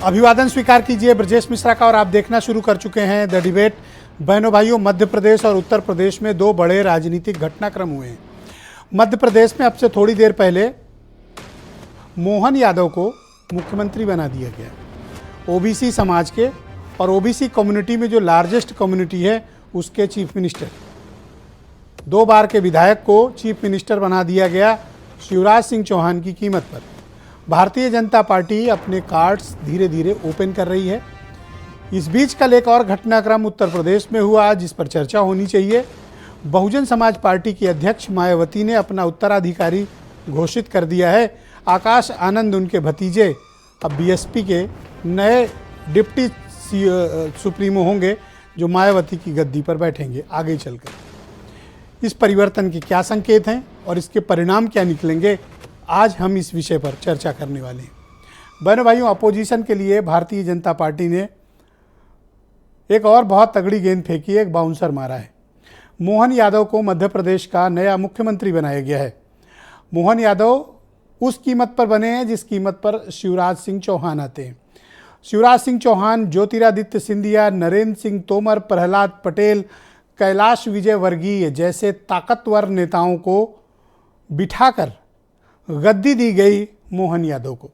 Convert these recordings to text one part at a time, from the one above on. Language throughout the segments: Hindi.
अभिवादन स्वीकार कीजिए ब्रजेश मिश्रा का और आप देखना शुरू कर चुके हैं द डिबेट। बहनों भाइयों, मध्य प्रदेश और उत्तर प्रदेश में दो बड़े राजनीतिक घटनाक्रम हुए हैं। मध्य प्रदेश में अब से थोड़ी देर पहले मोहन यादव को मुख्यमंत्री बना दिया गया। ओबीसी समाज के और ओबीसी कम्युनिटी में जो लार्जेस्ट कम्युनिटी है उसके चीफ मिनिस्टर, 2 बार के विधायक को चीफ मिनिस्टर बना दिया गया शिवराज सिंह चौहान की कीमत पर। भारतीय जनता पार्टी अपने कार्ड्स धीरे धीरे ओपन कर रही है। इस बीच कल एक और घटनाक्रम उत्तर प्रदेश में हुआ जिस पर चर्चा होनी चाहिए। बहुजन समाज पार्टी की अध्यक्ष मायावती ने अपना उत्तराधिकारी घोषित कर दिया है। आकाश आनंद उनके भतीजे अब बीएसपी के नए डिप्टी सुप्रीमो होंगे जो मायावती की गद्दी पर बैठेंगे आगे चलकर। इस परिवर्तन के क्या संकेत हैं और इसके परिणाम क्या निकलेंगे, आज हम इस विषय पर चर्चा करने वाले हैं। बहनों भाइयों, अपोजिशन के लिए भारतीय जनता पार्टी ने एक और बहुत तगड़ी गेंद फेंकी, एक बाउंसर मारा है। मोहन यादव को मध्य प्रदेश का नया मुख्यमंत्री बनाया गया है। मोहन यादव उस कीमत पर बने हैं जिस कीमत पर शिवराज सिंह चौहान आते हैं। शिवराज सिंह चौहान ज्योतिरादित्य सिंधिया, नरेंद्र सिंह तोमर, प्रहलाद पटेल, कैलाश विजयवर्गीय जैसे ताकतवर नेताओं को बिठाकर गद्दी दी गई मोहन यादव को।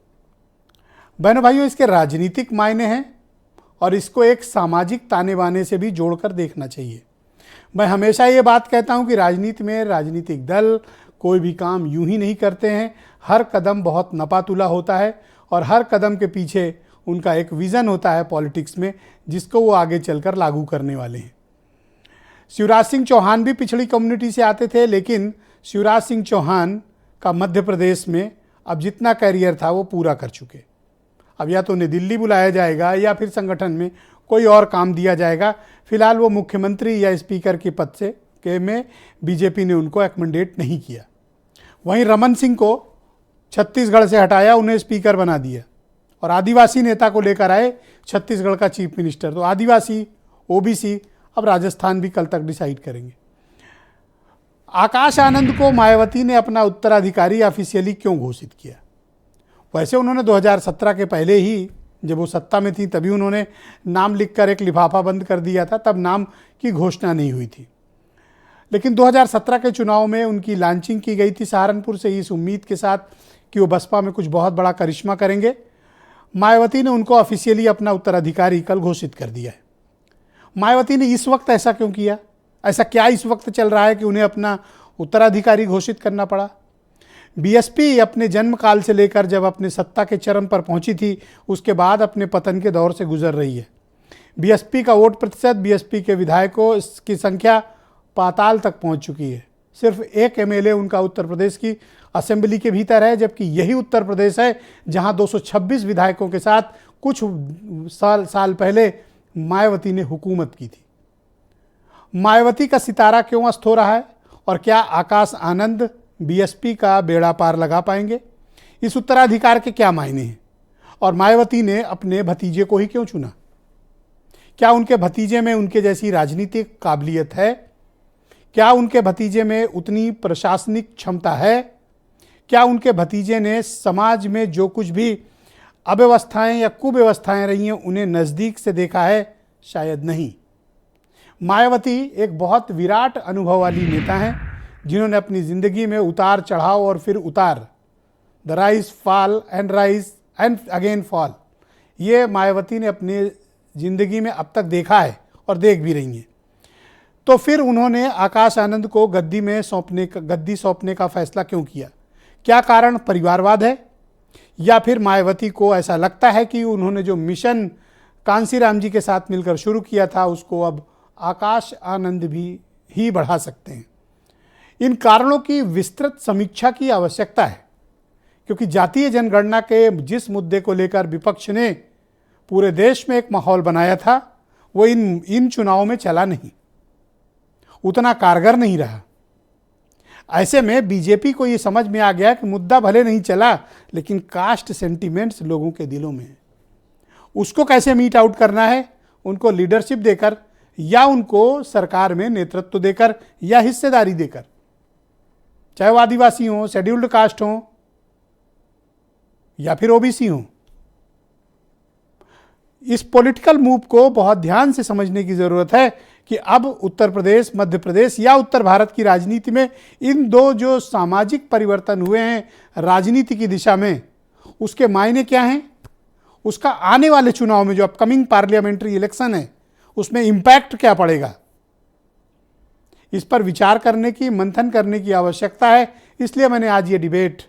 बहनों भाइयों, इसके राजनीतिक मायने हैं और इसको एक सामाजिक ताने बाने से भी जोड़कर देखना चाहिए। मैं हमेशा ये बात कहता हूँ कि राजनीति में राजनीतिक दल कोई भी काम यूं ही नहीं करते हैं। हर कदम बहुत नपातुला होता है और हर कदम के पीछे उनका एक विज़न होता है पॉलिटिक्स में, जिसको वो आगे चलकर लागू करने वाले हैं। शिवराज सिंह चौहान भी पिछड़ी कम्युनिटी से आते थे, लेकिन शिवराज सिंह चौहान का मध्य प्रदेश में अब जितना कैरियर था वो पूरा कर चुके। अब या तो उन्हें दिल्ली बुलाया जाएगा या फिर संगठन में कोई और काम दिया जाएगा। फिलहाल वो मुख्यमंत्री या स्पीकर के पद से में बीजेपी ने उनको एकमेंडेट नहीं किया। वहीं रमन सिंह को छत्तीसगढ़ से हटाया, उन्हें स्पीकर बना दिया और आदिवासी नेता को लेकर आए छत्तीसगढ़ का चीफ मिनिस्टर। तो आदिवासी, ओबीसी अब राजस्थान भी कल तक डिसाइड करेंगे। आकाश आनंद को मायावती ने अपना उत्तराधिकारी ऑफिशियली क्यों घोषित किया? वैसे उन्होंने 2017 के पहले ही, जब वो सत्ता में थी, तभी उन्होंने नाम लिखकर एक लिफाफा बंद कर दिया था, तब नाम की घोषणा नहीं हुई थी। लेकिन 2017 के चुनाव में उनकी लॉन्चिंग की गई थी सहारनपुर से इस उम्मीद के साथ कि वो बसपा में कुछ बहुत बड़ा करिश्मा करेंगे। मायावती ने उनको ऑफिशियली अपना उत्तराधिकारी कल घोषित कर दिया है। मायावती ने इस वक्त ऐसा क्यों किया? ऐसा क्या इस वक्त चल रहा है कि उन्हें अपना उत्तराधिकारी घोषित करना पड़ा? बीएसपी अपने जन्म काल से लेकर जब अपने सत्ता के चरम पर पहुंची थी, उसके बाद अपने पतन के दौर से गुजर रही है। बीएसपी का वोट प्रतिशत, बीएसपी के विधायकों की संख्या पाताल तक पहुंच चुकी है। सिर्फ एक एमएलए उनका उत्तर प्रदेश की असेंबली के भीतर है, जबकि यही उत्तर प्रदेश है जहां 226 विधायकों के साथ कुछ साल पहले मायावती ने हुकूमत की थी। मायावती का सितारा क्यों अस्त हो रहा है और क्या आकाश आनंद बीएसपी का बेड़ा पार लगा पाएंगे? इस उत्तराधिकार के क्या मायने हैं और मायावती ने अपने भतीजे को ही क्यों चुना? क्या उनके भतीजे में उनके जैसी राजनीतिक काबिलियत है? क्या उनके भतीजे में उतनी प्रशासनिक क्षमता है? क्या उनके भतीजे ने समाज में जो कुछ भी अव्यवस्थाएं या कुव्यवस्थाएं रही हैं उन्हें नज़दीक से देखा है? शायद नहीं। मायावती एक बहुत विराट अनुभव वाली नेता हैं जिन्होंने अपनी ज़िंदगी में उतार चढ़ाव और फिर उतार, the rise fall and rise and again fall, ये मायावती ने अपनी ज़िंदगी में अब तक देखा है और देख भी रही हैं। तो फिर उन्होंने आकाश आनंद को गद्दी सौंपने का फैसला क्यों किया? क्या कारण परिवारवाद है या फिर मायावती को ऐसा लगता है कि उन्होंने जो मिशन कांसीराम जी के साथ मिलकर शुरू किया था उसको अब आकाश आनंद भी ही बढ़ा सकते हैं? इन कारणों की विस्तृत समीक्षा की आवश्यकता है, क्योंकि जातीय जनगणना के जिस मुद्दे को लेकर विपक्ष ने पूरे देश में एक माहौल बनाया था वो इन चुनावों में चला नहीं, उतना कारगर नहीं रहा। ऐसे में बीजेपी को ये समझ में आ गया कि मुद्दा भले नहीं चला लेकिन कास्ट सेंटिमेंट्स लोगों के दिलों में है। उसको कैसे मीट आउट करना है? उनको लीडरशिप देकर या उनको सरकार में नेतृत्व देकर या हिस्सेदारी देकर, चाहे वो आदिवासी हों, शेड्यूल्ड कास्ट हों या फिर ओबीसी हों। इस पॉलिटिकल मूव को बहुत ध्यान से समझने की जरूरत है कि अब उत्तर प्रदेश, मध्य प्रदेश या उत्तर भारत की राजनीति में इन दो जो सामाजिक परिवर्तन हुए हैं राजनीति की दिशा में, उसके मायने क्या हैं, उसका आने वाले चुनाव में जो अपकमिंग पार्लियामेंट्री इलेक्शन है उसमें इंपैक्ट क्या पड़ेगा, इस पर विचार करने की, मंथन करने की आवश्यकता है। इसलिए मैंने आज ये डिबेट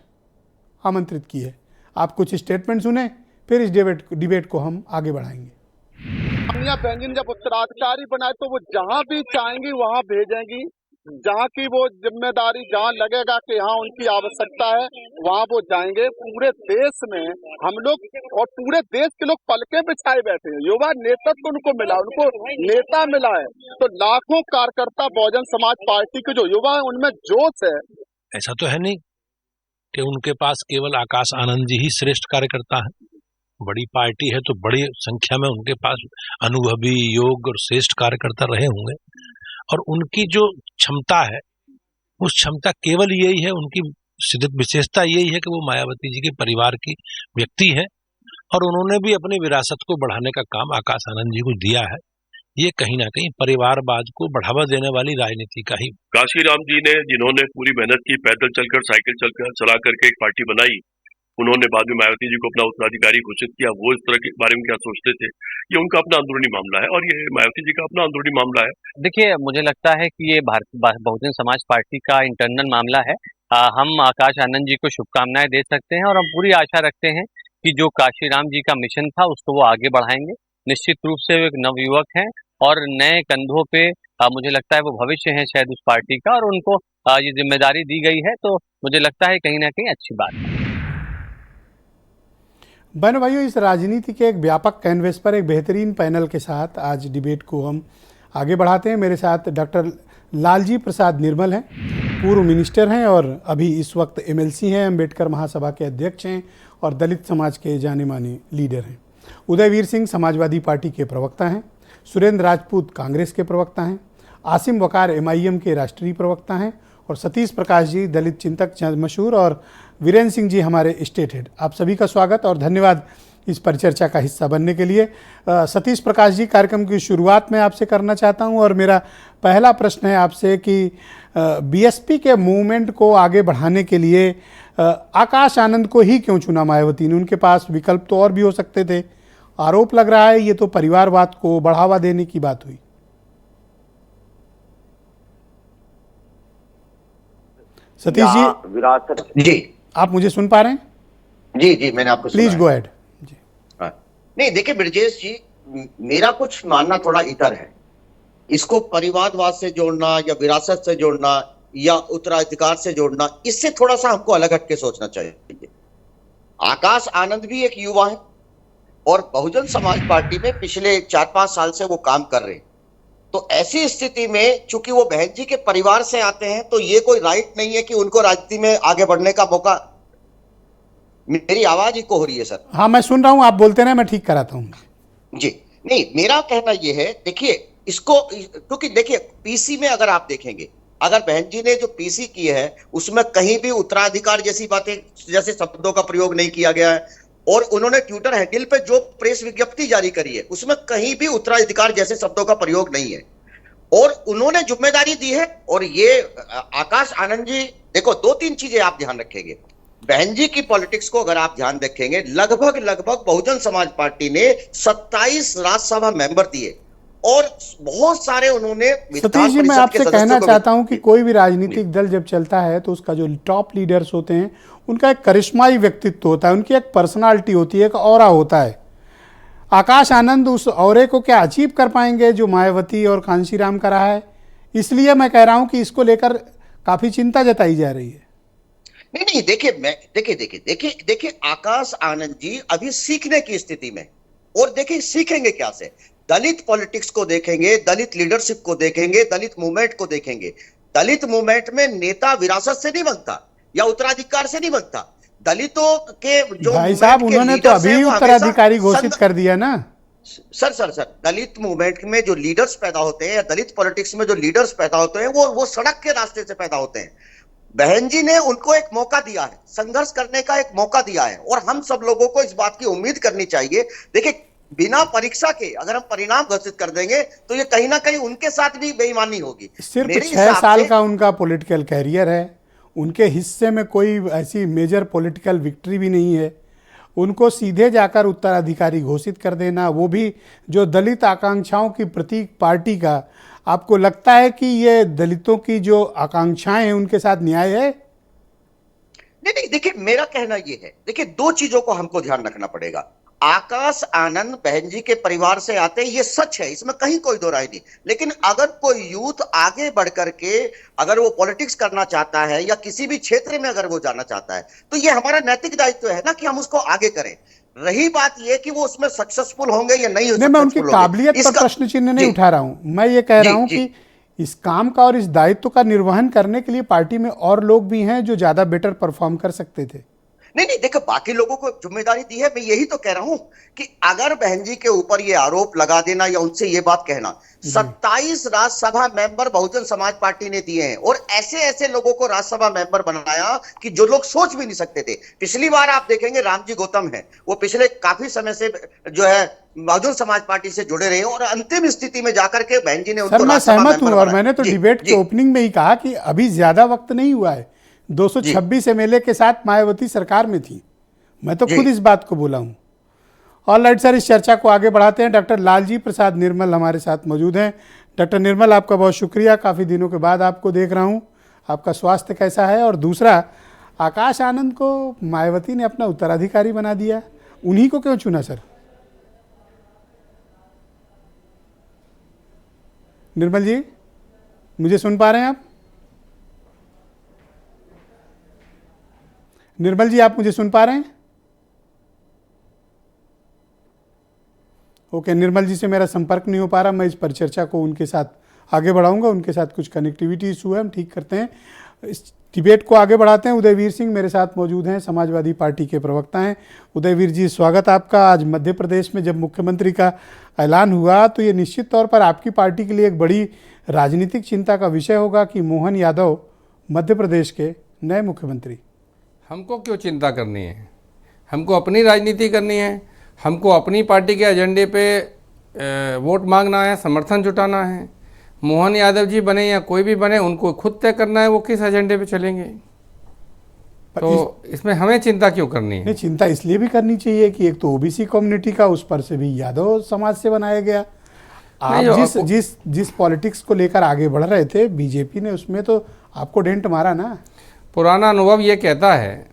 आमंत्रित की है। आप कुछ स्टेटमेंट सुने, फिर इस डिबेट को हम आगे बढ़ाएंगे। सोनिया बहन जी ने जब उत्तराधिकारी बनाए तो वो जहां भी चाहेंगी वहां भेजेंगी, जहां की वो जिम्मेदारी, जहां लगेगा कि यहाँ उनकी आवश्यकता है वहां वो जाएंगे। पूरे देश में हम लोग और पूरे देश के लोग पलके बिछाए बैठे हैं। युवा नेतृत्व उनको मिला, उनको नेता मिला है, तो लाखों कार्यकर्ता बहुजन समाज पार्टी के जो युवा है उनमें जोश है। ऐसा तो है नहीं कि उनके पास केवल आकाश आनंद जी ही श्रेष्ठ कार्यकर्ता है। बड़ी पार्टी है तो बड़ी संख्या में उनके पास अनुभवी, योग्य और श्रेष्ठ कार्यकर्ता रहे होंगे, और उनकी जो क्षमता है उस क्षमता केवल यही है, उनकी सिद्ध विशेषता यही है कि वो मायावती जी के परिवार की व्यक्ति है, और उन्होंने भी अपनी विरासत को बढ़ाने का काम आकाश आनंद जी को दिया है। ये कहीं ना कहीं परिवारवाद को बढ़ावा देने वाली राजनीति का ही। काशीराम जी ने, जिन्होंने पूरी मेहनत की, पैदल चलकर, साइकिल चलकर, चला करके एक पार्टी बनाई, उन्होंने बाद में मायावती जी को अपना उत्तराधिकारी घोषित किया। वो इस तरह के बारे में क्या सोचते थे, ये उनका अपना अंदरूनी मामला है और ये मायावती जी का अपना अंदरूनी मामला है। देखिए, मुझे लगता है कि ये बहुजन समाज पार्टी का इंटरनल मामला है। हम आकाश आनंद जी को शुभकामनाएं दे सकते हैं और हम पूरी आशा रखते हैं कि जो काशीराम जी का मिशन था उसको वो आगे बढ़ाएंगे। निश्चित रूप से वो एक नवयुवक हैं और नए कंधों पे मुझे लगता है वो भविष्य है शायद उस पार्टी का, और उनको ये जिम्मेदारी दी गई है, तो मुझे लगता है कहीं ना कहीं अच्छी बात है। बहनों भाइयों, इस राजनीति के एक व्यापक कैनवस पर एक बेहतरीन पैनल के साथ आज डिबेट को हम आगे बढ़ाते हैं। मेरे साथ डॉक्टर लालजी प्रसाद निर्मल हैं, पूर्व मिनिस्टर हैं और अभी इस वक्त एमएलसी हैं, अम्बेडकर महासभा के अध्यक्ष हैं और दलित समाज के जाने माने लीडर हैं। उदयवीर सिंह समाजवादी पार्टी के प्रवक्ता हैं, सुरेंद्र राजपूत कांग्रेस के प्रवक्ता हैं, आसिम वकार एमआईएम के राष्ट्रीय प्रवक्ता हैं और सतीश प्रकाश जी दलित चिंतक मशहूर, और वीरेंद्र सिंह जी हमारे स्टेट हेड। आप सभी का स्वागत और धन्यवाद इस परिचर्चा का हिस्सा बनने के लिए। सतीश प्रकाश जी, कार्यक्रम की शुरुआत में आपसे करना चाहता हूं और मेरा पहला प्रश्न है आपसे कि बीएसपी के मूवमेंट को आगे बढ़ाने के लिए आकाश आनंद को ही क्यों चुना मायावती ने? उनके पास विकल्प तो और भी हो सकते थे। आरोप लग रहा है ये तो परिवारवाद को बढ़ावा देने की बात हुई। सतीश जी, विरासत जी, आप मुझे सुन पा रहे हैं? जी जी, मैंने आपको प्लीज गो अहेड। नहीं, देखिए ब्रजेश जी, मेरा कुछ मानना थोड़ा इतर है। इसको परिवारवाद से जोड़ना या विरासत से जोड़ना या उत्तराधिकार से जोड़ना, इससे थोड़ा सा हमको अलग हटके सोचना चाहिए। आकाश आनंद भी एक युवा है और बहुजन समाज पार्टी में पिछले 4-5 साल से वो काम कर रहे हैं। तो ऐसी स्थिति में चूंकि वो बहन जी के परिवार से आते हैं तो ये कोई राइट नहीं है कि उनको राजनीति में आगे बढ़ने का मौका। मेरी आवाज इको हो रही है सर? हाँ, मैं सुन रहा हूं, आप बोलते रहे, मैं ठीक कराता हूं जी। नहीं, मेरा कहना यह है, देखिए इसको, क्योंकि देखिए पीसी में अगर आप देखेंगे, अगर बहन जी ने जो पीसी की है उसमें कहीं भी उत्तराधिकार जैसी बातें, जैसे शब्दों का प्रयोग नहीं किया गया है, और उन्होंने ट्विटर हैंडल पे जो प्रेस विज्ञप्ति जारी करी है उसमें कहीं भी उत्तराधिकार जैसे शब्दों का प्रयोग नहीं है, और उन्होंने जिम्मेदारी दी है। और ये आकाश आनंद जी, देखो 2-3 चीजें आप ध्यान रखेंगे। बहन जी की पॉलिटिक्स को अगर आप ध्यान रखेंगे, लगभग बहुजन समाज पार्टी ने 27 राज्यसभा मेंबर दिए और बहुत सारे उन्होंने। सतीश जी, मैं आपसे कहना चाहता हूं कि कोई भी राजनीतिक दल जब चलता है तो उसका जो टॉप लीडर्स होते हैं उनका एक करिश्माई व्यक्तित्व होता है, उनकी एक पर्सनालिटी होती है, एक ऑरा होता है। आकाश आनंद उस ऑरे को क्या अचीव कर पाएंगे जो मायावती और कांशीराम का रहा है? इसलिए मैं कह रहा हूं कि इसको लेकर काफी चिंता जताई जा रही है। नहीं, देखिए आकाश आनंद जी अभी सीखने की स्थिति में, और देखिए सीखेंगे क्या से? दलित पॉलिटिक्स को देखेंगे, दलित लीडरशिप को देखेंगे, दलित मूवमेंट को देखेंगे। दलित मूवमेंट में नेता विरासत से नहीं बनता या उत्तराधिकार से नहीं बनता। दलितों के जो भाई साहब, उन्होंने तो अभी उत्तराधिकारी घोषित कर दिया ना। सर, दलित मूवमेंट में जो लीडर्स पैदा होते हैं या दलित पॉलिटिक्स में जो लीडर्स पैदा होते हैं वो सड़क के रास्ते से पैदा होते हैं। बहन जी ने उनको एक मौका दिया है, संघर्ष करने का एक मौका दिया है, और हम सब लोगों को इस बात की उम्मीद करनी चाहिए। देखिए बिना परीक्षा के अगर हम परिणाम घोषित कर देंगे तो ये कहीं ना कहीं उनके साथ भी बेईमानी होगी। सिर्फ मेरे 6 हिसाब साल से का उनका पॉलिटिकल कैरियर है, उनके हिस्से में कोई ऐसी मेजर पॉलिटिकल विक्ट्री भी नहीं है। उनको सीधे जाकर उत्तराधिकारी घोषित कर देना, वो भी जो दलित आकांक्षाओं की प्रतीक पार्टी का, आपको लगता है कि ये दलितों की जो आकांक्षाएं हैं उनके साथ न्याय है? नहीं नहीं, देखिए मेरा कहना ये है, देखिए दो चीजों को हमको ध्यान रखना पड़ेगा। आकाश आनंद बहन जी के परिवार से आते हैं, ये सच है, इसमें कहीं कोई दो राय नहीं। लेकिन अगर कोई यूथ आगे बढ़ करके अगर वो पॉलिटिक्स करना चाहता है या किसी भी क्षेत्र में अगर वो जाना चाहता है तो ये हमारा नैतिक दायित्व है ना कि हम उसको आगे करें। रही बात ये कि वो उसमें सक्सेसफुल होंगे या नहीं नहीं, मैं उनकी काबिलियत पर प्रश्न चिन्ह नहीं उठा रहा हूं। मैं ये कह रहा हूं कि इस काम का और इस दायित्व का निर्वहन करने के लिए पार्टी में और लोग भी हैं जो ज्यादा बेटर परफॉर्म कर सकते थे। नहीं नहीं, देखो बाकी लोगों को जिम्मेदारी दी है। मैं यही तो कह रहा हूं कि अगर बहन जी के ऊपर ये आरोप लगा देना या उनसे ये बात कहना, 27 राज्यसभा मेंबर बहुजन समाज पार्टी ने दिए हैं और ऐसे ऐसे लोगों को राज्यसभा मेंबर बनाया कि जो लोग सोच भी नहीं सकते थे। पिछली बार आप देखेंगे रामजी गौतम है, वो पिछले काफी समय से जो है बहुजन समाज पार्टी से जुड़े रहे और अंतिम स्थिति में जाकर के बहन जी ने उनको राज्यसभा मेंबर बनाया। और मैंने तो डिबेट के ओपनिंग में ही कहा कि अभी ज्यादा वक्त नहीं हुआ है, 226 एमएलए के साथ मायावती सरकार में थी। मैं तो खुद इस बात को बोला हूं। ऑल राइट सर, इस चर्चा को आगे बढ़ाते हैं। डॉक्टर लालजी प्रसाद निर्मल हमारे साथ मौजूद हैं। डॉक्टर निर्मल, आपका बहुत शुक्रिया, काफ़ी दिनों के बाद आपको देख रहा हूं। आपका स्वास्थ्य कैसा है? और दूसरा, आकाश आनंद को मायावती ने अपना उत्तराधिकारी बना दिया, उन्हीं को क्यों चुना सर? निर्मल जी, मुझे सुन पा रहे हैं आप? निर्मल जी, आप मुझे सुन पा रहे हैं? ओके, निर्मल जी से मेरा संपर्क नहीं हो पा रहा। मैं इस परिचर्चा को उनके साथ आगे बढ़ाऊंगा। उनके साथ कुछ कनेक्टिविटी इशू है, हम ठीक करते हैं। इस डिबेट को आगे बढ़ाते हैं। उदयवीर सिंह मेरे साथ मौजूद हैं, समाजवादी पार्टी के प्रवक्ता हैं। उदयवीर जी, स्वागत आपका। आज मध्य प्रदेश में जब मुख्यमंत्री का ऐलान हुआ तो ये निश्चित तौर पर आपकी पार्टी के लिए एक बड़ी राजनीतिक चिंता का विषय होगा कि मोहन यादव मध्य प्रदेश के नए मुख्यमंत्री। हमको क्यों चिंता करनी है? हमको अपनी राजनीति करनी है। हमको अपनी पार्टी के एजेंडे पे वोट मांगना है, समर्थन जुटाना है। मोहन यादव जी बने या कोई भी बने, उनको खुद तय करना है वो किस एजेंडे पे चलेंगे। तो इसमें हमें चिंता क्यों करनी है? नहीं, चिंता इसलिए भी करनी चाहिए कि एक तो ओबीसी कम्युनिटी का, उस पर से भी यादव समाज से बनाया गया। आप जिस पॉलिटिक्स को लेकर आगे बढ़ रहे थे बीजेपी ने, उसमें तो आपको डेंट मारा ना। पुराना अनुभव ये कहता है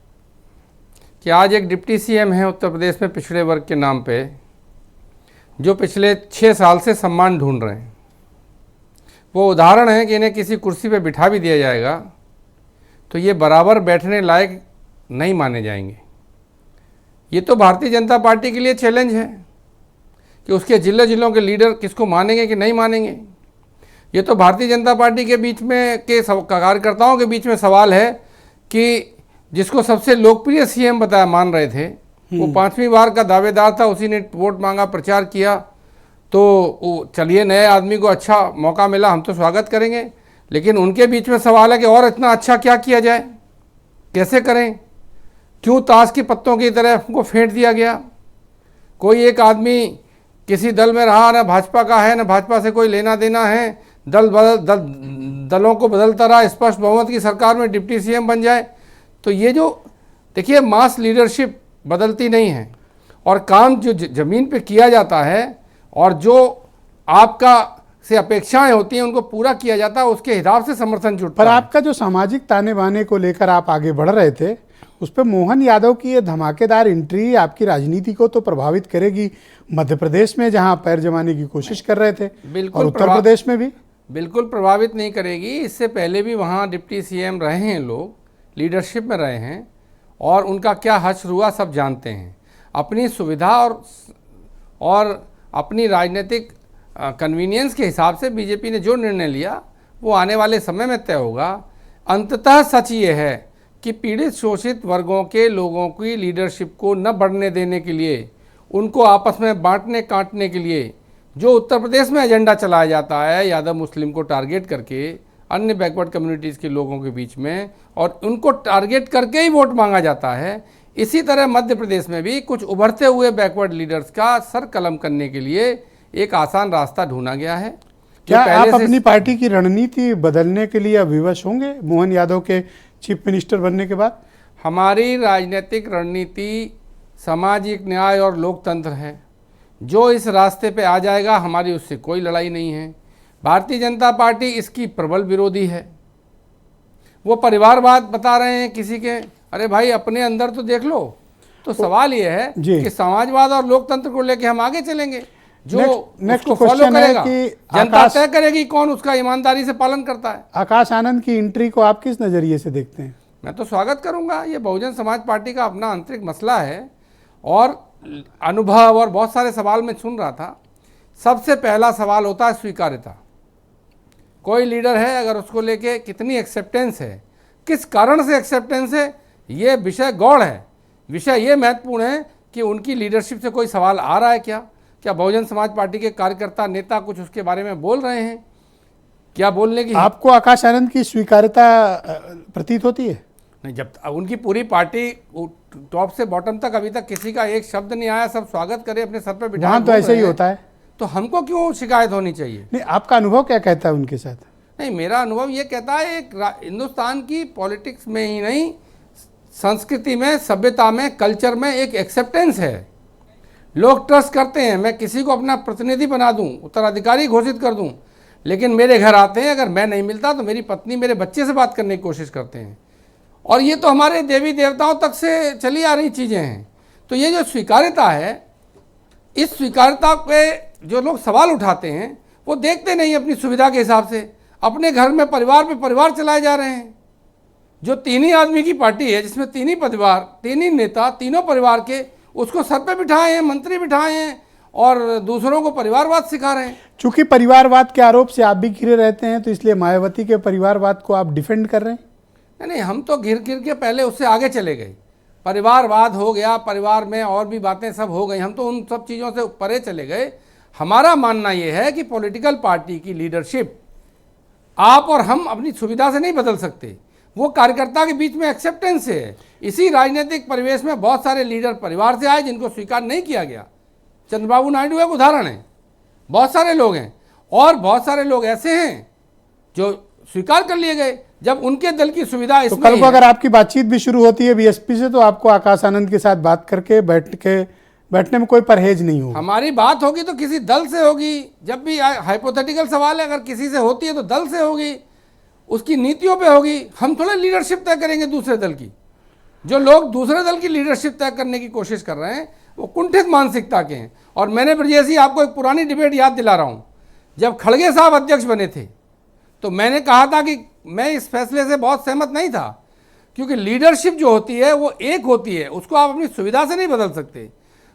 कि आज एक डिप्टी सीएम है उत्तर प्रदेश में पिछड़े वर्ग के नाम पे, जो पिछले 6 साल से सम्मान ढूंढ रहे हैं। वो उदाहरण है कि इन्हें किसी कुर्सी पे बिठा भी दिया जाएगा तो ये बराबर बैठने लायक नहीं माने जाएंगे। ये तो भारतीय जनता पार्टी के लिए चैलेंज है कि उसके जिलों के लीडर किसको मानेंगे कि नहीं मानेंगे। ये तो भारतीय जनता पार्टी के बीच में के कार्यकर्ताओं के बीच में सवाल है कि जिसको सबसे लोकप्रिय सीएम बताया मान रहे थे, वो 5वीं बार का दावेदार था, उसी ने वोट मांगा, प्रचार किया, तो चलिए नए आदमी को अच्छा मौका मिला, हम तो स्वागत करेंगे। लेकिन उनके बीच में सवाल है कि और इतना अच्छा क्या किया जाए, कैसे करें, क्यों ताश के पत्तों की तरह हमको फेंट दिया गया। कोई एक आदमी किसी दल में रहा, ना भाजपा का है ना भाजपा से कोई लेना देना है, दलों को बदलता रहा, स्पष्ट बहुमत की सरकार में डिप्टी सीएम बन जाए। तो ये जो देखिए मास लीडरशिप बदलती नहीं है और काम जो ज़मीन पे किया जाता है और जो आपका से अपेक्षाएं होती हैं उनको पूरा किया जाता है, उसके हिसाब से समर्थन जुटता है। पर आपका जो सामाजिक ताने बाने को लेकर आप आगे बढ़ रहे थे, उस पर मोहन यादव की ये धमाकेदार एंट्री आपकी राजनीति को तो प्रभावित करेगी। मध्य प्रदेश में जहां पैर जमाने की कोशिश कर रहे थे, बिल्कुल, और उत्तर प्रदेश में भी बिल्कुल प्रभावित नहीं करेगी। इससे पहले भी वहाँ डिप्टी सीएम रहे हैं लोग, लीडरशिप में रहे हैं और उनका क्या हश्र हुआ सब जानते हैं। अपनी सुविधा और अपनी राजनीतिक कन्वीनियंस के हिसाब से बीजेपी ने जो निर्णय लिया वो आने वाले समय में तय होगा। अंततः सच ये है कि पीड़ित शोषित वर्गों के लोगों की लीडरशिप को न बढ़ने देने के लिए, उनको आपस में बांटने काटने के लिए जो उत्तर प्रदेश में एजेंडा चलाया जाता है यादव मुस्लिम को टारगेट करके, अन्य बैकवर्ड कम्युनिटीज़ के लोगों के बीच में, और उनको टारगेट करके ही वोट मांगा जाता है, इसी तरह मध्य प्रदेश में भी कुछ उभरते हुए बैकवर्ड लीडर्स का सर कलम करने के लिए एक आसान रास्ता ढूंढा गया है। क्या आप अपनी पार्टी की रणनीति बदलने के लिए अब विवश होंगे मोहन यादव के चीफ मिनिस्टर बनने के बाद? हमारी राजनीतिक रणनीति सामाजिक न्याय और लोकतंत्र है। जो इस रास्ते पे आ जाएगा, हमारी उससे कोई लड़ाई नहीं है। भारतीय जनता पार्टी इसकी प्रबल विरोधी है। वो परिवारवाद बता रहे हैं किसी के, अरे भाई अपने अंदर तो देख लो। तो सवाल ये है कि समाजवाद और लोकतंत्र को लेके हम आगे चलेंगे, जो उसको फॉलो करेगा जनता तय करेगी कौन उसका ईमानदारी से पालन करता है। आकाश आनंद की एंट्री को आप किस नज़रिए से देखते हैं? मैं तो स्वागत करूंगा। ये बहुजन समाज पार्टी का अपना आंतरिक मसला है और अनुभव और बहुत सारे सवाल मैं सुन रहा था। सबसे पहला सवाल होता है स्वीकार्यता। कोई लीडर है, अगर उसको लेके कितनी एक्सेप्टेंस है, किस कारण से एक्सेप्टेंस है, ये विषय गौड़ है। विषय ये महत्वपूर्ण है कि उनकी लीडरशिप से कोई सवाल आ रहा है क्या बहुजन समाज पार्टी के कार्यकर्ता नेता कुछ उसके बारे में बोल रहे हैं, क्या बोलने की? आपको आकाश आनंद की स्वीकार्यता प्रतीत होती है? नहीं, जब उनकी पूरी पार्टी टॉप से बॉटम तक अभी तक किसी का एक शब्द नहीं आया, सब स्वागत करे, अपने सर पे बिठा। तो ऐसे ही होता है, तो हमको क्यों शिकायत होनी चाहिए? नहीं, आपका अनुभव क्या कहता है उनके साथ? नहीं, मेरा अनुभव ये कहता है एक हिंदुस्तान की पॉलिटिक्स में ही नहीं, संस्कृति में, सभ्यता में, कल्चर में एक एक्सेप्टेंस है। लोग ट्रस्ट करते हैं। मैं किसी को अपना प्रतिनिधि बना दूं, उत्तराधिकारी घोषित कर दूं, लेकिन मेरे घर आते हैं, अगर मैं नहीं मिलता तो मेरी पत्नी मेरे बच्चे से बात करने की कोशिश करते हैं। और ये तो हमारे देवी देवताओं तक से चली आ रही चीज़ें हैं। तो ये जो स्वीकार्यता है, इस स्वीकार्यता पे जो लोग सवाल उठाते हैं वो देखते नहीं अपनी सुविधा के हिसाब से। अपने घर में परिवार पे परिवार चलाए जा रहे हैं। जो तीन ही आदमी की पार्टी है, जिसमें तीन ही परिवार, तीन ही नेता, तीनों परिवार के, उसको सर पे बिठाए हैं, मंत्री बिठाए हैं और दूसरों को परिवारवाद सिखा रहे हैं। चूंकि परिवारवाद के आरोप से आप भी घिरे रहते हैं, तो इसलिए मायावती के परिवारवाद को आप डिफेंड कर रहे हैं? नहीं, हम तो घिर के पहले उससे आगे चले गए। परिवारवाद हो गया, परिवार में और भी बातें सब हो गई, हम तो उन सब चीज़ों से परे चले गए। हमारा मानना ये है कि पॉलिटिकल पार्टी की लीडरशिप आप और हम अपनी सुविधा से नहीं बदल सकते। वो कार्यकर्ता के बीच में एक्सेप्टेंस है। इसी राजनीतिक परिवेश में बहुत सारे लीडर परिवार से आए जिनको स्वीकार नहीं किया गया। चंद्रबाबू नायडू एक उदाहरण है। बहुत सारे लोग हैं और बहुत सारे लोग ऐसे हैं जो स्वीकार कर लिए गए जब उनके दल की सुविधा इसमें। तो कल को अगर आपकी बातचीत भी शुरू होती है बीएसपी से, तो आपको आकाश आनंद के साथ बात करके बैठने में कोई परहेज नहीं होगा? हमारी बात होगी तो किसी दल से होगी। जब भी हाइपोथेटिकल सवाल है, अगर किसी से होती है तो दल से होगी, उसकी नीतियों पे होगी। हम थोड़ा लीडरशिप तय करेंगे दूसरे दल की। जो लोग दूसरे दल की लीडरशिप तय करने की कोशिश कर रहे हैं वो कुंठित मानसिकता के हैं। और मैंने ब्रजेश जी आपको एक पुरानी डिबेट याद दिला रहा हूँ। जब खड़गे साहब अध्यक्ष बने थे तो मैंने कहा था कि मैं इस फैसले से बहुत सहमत नहीं था, क्योंकि लीडरशिप जो होती है वो एक होती है, उसको आप अपनी सुविधा से नहीं बदल सकते।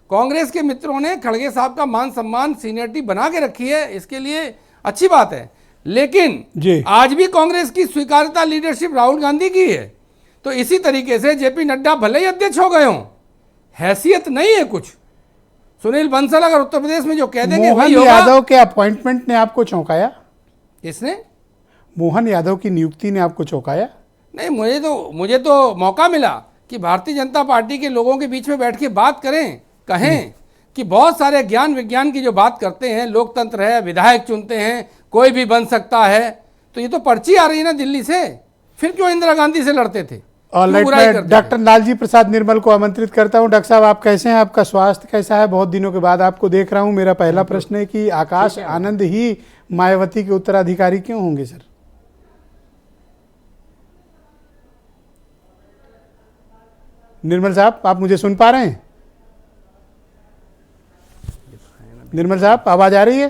कांग्रेस के मित्रों ने खड़गे साहब का मान सम्मान, सीनियरिटी बना के रखी है, इसके लिए अच्छी बात है। लेकिन आज भी कांग्रेस की स्वीकार्यता लीडरशिप राहुल गांधी की है। तो इसी तरीके से जेपी नड्डा भले ही अध्यक्ष हो गए हों, हैसियत नहीं है कुछ। सुनील बंसल अगर उत्तर प्रदेश में जो कह देंगे मोहन यादव के अपॉइंटमेंट ने आपको चौंकाया? इसने मोहन यादव की नियुक्ति ने आपको चौंकाया? नहीं, मुझे तो मौका मिला कि भारतीय जनता पार्टी के लोगों के बीच में बैठ के बात कहें कि बहुत सारे ज्ञान विज्ञान की जो बात करते हैं, लोकतंत्र है, विधायक चुनते हैं, कोई भी बन सकता है, तो ये तो पर्ची आ रही है ना दिल्ली से। फिर क्यों इंदिरा गांधी से लड़ते थे? मैं डॉक्टर लालजी प्रसाद निर्मल को आमंत्रित करता हूं। डॉक्टर साहब, आप कैसे हैं? आपका स्वास्थ्य कैसा है? बहुत दिनों के बाद आपको देख रहा हूं। मेरा पहला प्रश्न है कि आकाश आनंद ही मायावती के उत्तराधिकारी क्यों होंगे सर? निर्मल साहब, आप मुझे सुन पा रहे हैं? निर्मल साहब, आवाज आ रही है?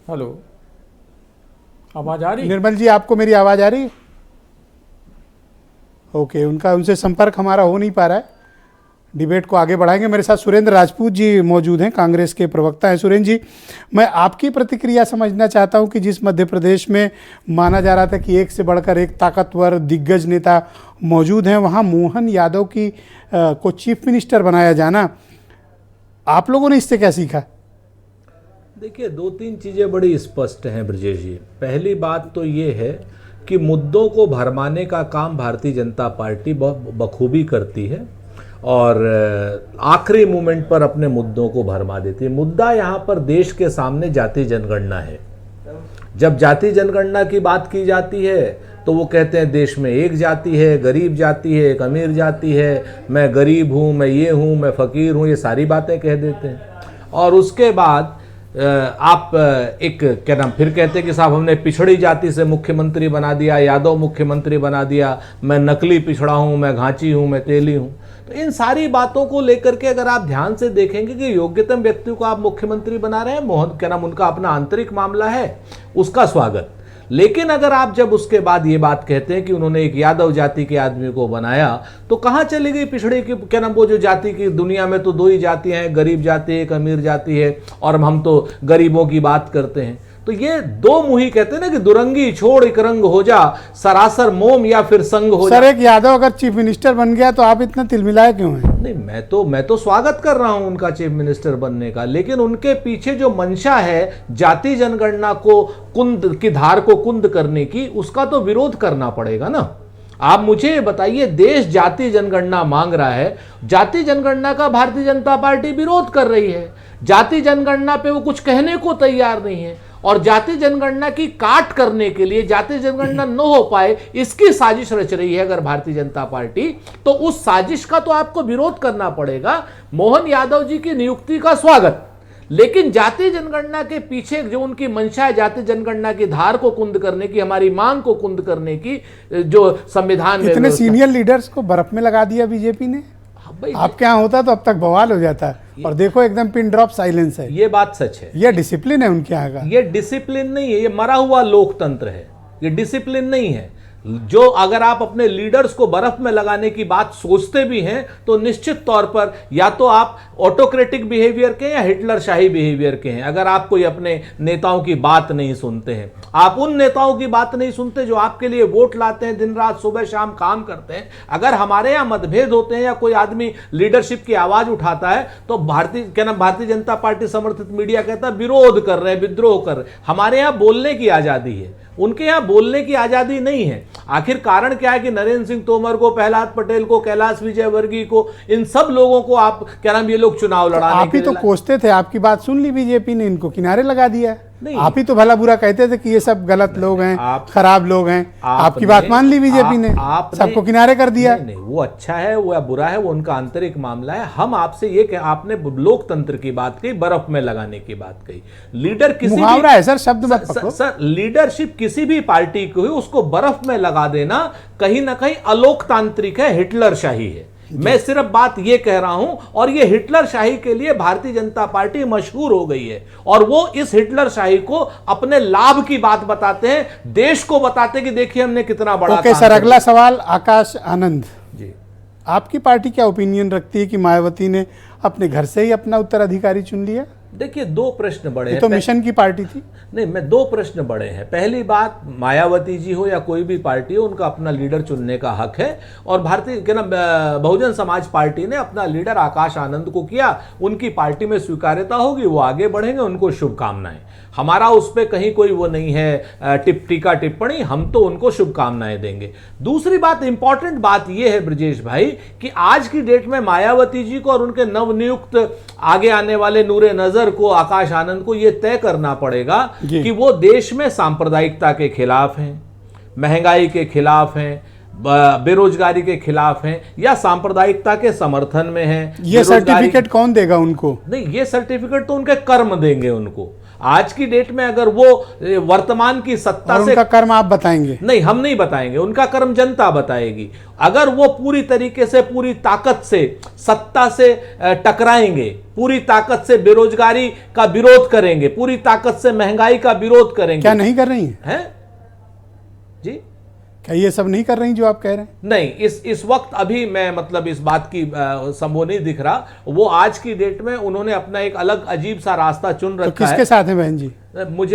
हेलो, आवाज आ रही है? निर्मल जी, आपको मेरी आवाज आ रही है? ओके, उनसे संपर्क हमारा हो नहीं पा रहा है। डिबेट को आगे बढ़ाएंगे। मेरे साथ सुरेंद्र राजपूत जी मौजूद हैं, कांग्रेस के प्रवक्ता हैं। सुरेंद्र जी, मैं आपकी प्रतिक्रिया समझना चाहता हूं कि जिस मध्य प्रदेश में माना जा रहा था कि एक से बढ़कर एक ताकतवर दिग्गज नेता मौजूद हैं, वहां मोहन यादव को चीफ मिनिस्टर बनाया जाना, आप लोगों ने इससे क्या सीखा? देखिए, दो तीन चीज़ें बड़ी स्पष्ट हैं ब्रजेश जी। पहली बात तो ये है कि मुद्दों को भरमाने का काम भारतीय जनता पार्टी बखूबी करती है और आखिरी मोमेंट पर अपने मुद्दों को भरमा देती है। मुद्दा यहाँ पर देश के सामने जाति जनगणना है। जब जाति जनगणना की बात की जाती है तो वो कहते हैं देश में एक जाति है, गरीब जाति है, एक अमीर जाति है, मैं गरीब हूँ, मैं ये हूँ, मैं फ़कीर हूँ, ये सारी बातें कह देते हैं। और उसके बाद आप एक क्या नाम फिर कहते हैं कि साहब हमने पिछड़ी जाति से मुख्यमंत्री बना दिया, यादव मुख्यमंत्री बना दिया, मैं नकली पिछड़ा हूँ, मैं घांची हूँ, मैं तेली हूँ। तो इन सारी बातों को लेकर के अगर आप ध्यान से देखेंगे कि योग्यतम व्यक्ति को आप मुख्यमंत्री बना रहे हैं, मोहन क्या नाम उनका अपना आंतरिक मामला है, उसका स्वागत। लेकिन अगर आप जब उसके बाद ये बात कहते हैं कि उन्होंने एक यादव जाति के आदमी को बनाया, तो कहाँ चली गई पिछड़े की क्या नाम वो जो जाति की दुनिया में तो दो ही जातियां हैं, गरीब जाति एक अमीर जाति है, और हम तो गरीबों की बात करते हैं। तो ये दो मुही कहते हैं ना कि दुरंगी छोड़ एक रंग हो जा, सरासर मोम या फिर संग हो जा। सर एक यादव अगर चीफ मिनिस्टर बन गया तो आप इतना तिलमिलाए क्यों हैं? नहीं, मैं तो स्वागत कर रहा हूं उनका चीफ मिनिस्टर बनने का, लेकिन उनके पीछे जो मंशा है जाति जनगणना को कुंद की धार को कुंद करने की, उसका तो विरोध करना पड़ेगा ना। आप मुझे बताइए, देश जाति जनगणना मांग रहा है, जाति जनगणना का भारतीय जनता पार्टी विरोध कर रही है, जाति जनगणना पे वो कुछ कहने को तैयार नहीं है, और जाति जनगणना की काट करने के लिए, जाति जनगणना न हो पाए इसकी साजिश रच रही है अगर भारतीय जनता पार्टी, तो उस साजिश का तो आपको विरोध करना पड़ेगा। मोहन यादव जी की नियुक्ति का स्वागत, लेकिन जाति जनगणना के पीछे जो उनकी मंशा है, जाति जनगणना की धार को कुंद करने की, हमारी मांग को कुंद करने की, जो संविधान में इतने सीनियर लीडर्स को बर्फ में लगा दिया बीजेपी ने। आपके यहाँ होता तो अब तक बवाल हो जाता है, और देखो एकदम पिन ड्रॉप साइलेंस है। ये बात सच है, ये डिसिप्लिन है उनके यहाँ का। ये डिसिप्लिन नहीं है, ये मरा हुआ लोकतंत्र है, ये डिसिप्लिन नहीं है। जो अगर आप अपने लीडर्स को बर्फ में लगाने की बात सोचते भी हैं तो निश्चित तौर पर या तो आप ऑटोक्रेटिक बिहेवियर के या हिटलर शाही बिहेवियर के हैं। अगर आप कोई अपने नेताओं की बात नहीं सुनते हैं, आप उन नेताओं की बात नहीं सुनते जो आपके लिए वोट लाते हैं, दिन रात सुबह शाम काम करते हैं। अगर हमारे यहाँ मतभेद होते हैं या कोई आदमी लीडरशिप की आवाज उठाता है तो भारतीय जनता पार्टी समर्थित मीडिया कहता है विरोध कर रहे हैं, विद्रोह कर रहे हैं। हमारे यहाँ बोलने की आजादी है, उनके यहां बोलने की आजादी नहीं है। आखिर कारण क्या है कि नरेंद्र सिंह तोमर को, प्रहलाद पटेल को, कैलाश विजयवर्गीय को, इन सब लोगों को आप क्या नाम ये लोग चुनाव लड़ाने आप ही तो कोसते थे, आपकी बात सुन ली बीजेपी ने, इनको किनारे लगा दिया। आप ही तो भला बुरा कहते थे कि ये सब गलत लोग हैं, खराब लोग हैं। आपकी बात मान ली बीजेपी ने, सबको किनारे कर दिया। नहीं, वो अच्छा है वो बुरा है, वो उनका आंतरिक मामला है। हम आपसे ये कह, आपने लोकतंत्र की बात कही, बर्फ में लगाने की बात कही। लीडर किसी मुहावरा है सर, शब्द मत पकड़ो। सर लीडरशिप किसी भी पार्टी को उसको बर्फ में लगा देना कहीं ना कहीं अलोकतांत्रिक है, हिटलर शाही है। मैं सिर्फ बात ये कह रहा हूं, और ये हिटलर शाही के लिए भारतीय जनता पार्टी मशहूर हो गई है, और वो इस हिटलर शाही को अपने लाभ की बात बताते हैं, देश को बताते हैं कि देखिए हमने कितना बड़ा। ओके सर, अगला सवाल आकाश आनंद जी, आपकी पार्टी क्या ओपिनियन रखती है कि मायावती ने अपने घर से ही अपना उत्तराधिकारी चुन लिया? देखिए, दो प्रश्न बड़े हैं। तो मिशन की पार्टी थी। नहीं, मैं दो प्रश्न बड़े हैं। पहली बात, मायावती जी हो या कोई भी पार्टी हो, उनका अपना लीडर चुनने का हक है, और भारतीय बहुजन समाज पार्टी ने अपना लीडर आकाश आनंद को किया, उनकी पार्टी में स्वीकार्यता होगी, वो आगे बढ़ेंगे, उनको शुभकामनाएं। हमारा उस पर कहीं कोई वो नहीं है टीका टिप्पणी, हम तो उनको शुभकामनाएं देंगे। दूसरी बात, इंपॉर्टेंट बात यह है ब्रजेश भाई कि आज की डेट में मायावती जी को और उनके नवनियुक्त आगे आने वाले नूरे नजर को, आकाश आनंद को, यह तय करना पड़ेगा कि वो देश में सांप्रदायिकता के खिलाफ हैं, महंगाई के खिलाफ हैं, बेरोजगारी के खिलाफ हैं, या सांप्रदायिकता के समर्थन में हैं। ये सर्टिफिकेट कौन देगा उनको? नहीं, ये सर्टिफिकेट तो उनके कर्म देंगे उनको। आज की डेट में अगर वो वर्तमान की सत्ता से, उनका कर्म आप बताएंगे? नहीं, हम नहीं बताएंगे, उनका कर्म जनता बताएगी। अगर वो पूरी तरीके से, पूरी ताकत से सत्ता से टकराएंगे, पूरी ताकत से बेरोजगारी का विरोध करेंगे, पूरी ताकत से महंगाई का विरोध करेंगे। क्या नहीं कर रही हैं जी? क्या ये सब नहीं कर रही जो आप कह रहे हैं? नहीं, इस वक्त अभी मैं मतलब इस बात की संभव नहीं दिख रहा। वो आज की डेट में उन्होंने अपना एक अलग अजीब सा रास्ता चुन रखा है। तो किसके साथ है बहन जी?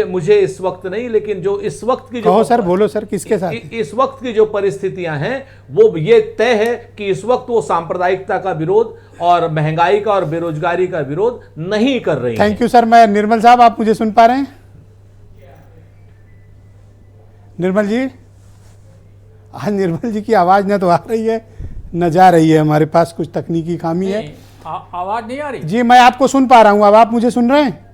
मुझे इस वक्त नहीं, लेकिन जो इस वक्त की कहो सर, बोलो सर, किसके साथ? इस वक्त की जो परिस्थितियां हैं वो ये तय है कि इस वक्त वो सांप्रदायिकता का विरोध और महंगाई का और बेरोजगारी का विरोध नहीं कर रही। Thank you sir. मैं निर्मल साहब, आप मुझे सुन पा रहे हैं? निर्मल जी, आज निर्मल जी की आवाज़ न तो आ रही है न जा रही है, हमारे पास कुछ तकनीकी खामी है। आवाज़ नहीं आ रही? जी मैं आपको सुन पा रहा हूँ, अब आप मुझे सुन रहे हैं?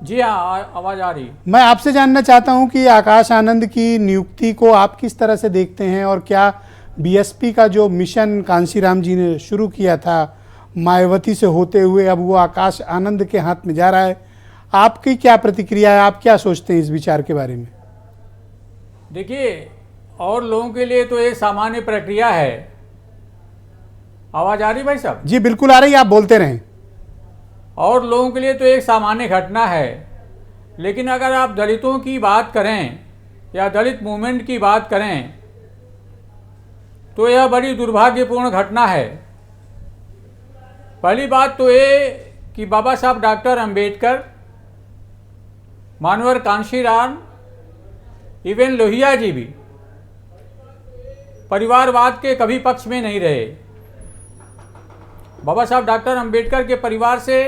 जी हाँ, आवाज़ आ रही। मैं आपसे जानना चाहता हूं कि आकाश आनंद की नियुक्ति को आप किस तरह से देखते हैं, और क्या बीएसपी का जो मिशन कांशीराम जी ने शुरू किया था मायावती से होते हुए अब वो आकाश आनंद के हाथ में जा रहा है, आपकी क्या प्रतिक्रिया है, आप क्या सोचते हैं इस विचार के बारे में? देखिए, और लोगों के लिए तो ये सामान्य प्रक्रिया है। आवाज़ आ रही भाई साहब? जी बिल्कुल आ रही है, आप बोलते रहें। और लोगों के लिए तो एक सामान्य घटना है, लेकिन अगर आप दलितों की बात करें या दलित मूवमेंट की बात करें तो यह बड़ी दुर्भाग्यपूर्ण घटना है। पहली बात तो ये कि बाबा साहब डॉक्टर अंबेडकर, मानवर कांशीराम, इवन लोहिया जी भी परिवारवाद के कभी पक्ष में नहीं रहे। बाबा साहब डॉक्टर अंबेडकर के परिवार से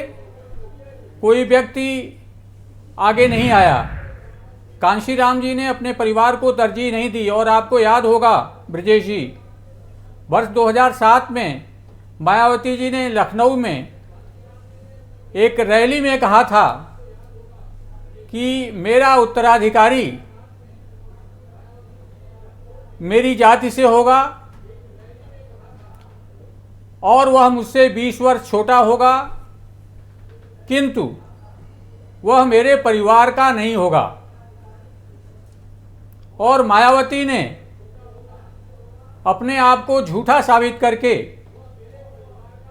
कोई व्यक्ति आगे नहीं आया। कांशीराम जी ने अपने परिवार को तरजीह नहीं दी। और आपको याद होगा ब्रजेश जी, वर्ष 2007 में मायावती जी ने लखनऊ में एक रैली में कहा था कि मेरा उत्तराधिकारी मेरी जाति से होगा और वह मुझसे 20 वर्ष छोटा होगा, किंतु वह मेरे परिवार का नहीं होगा। और मायावती ने अपने आप को झूठा साबित करके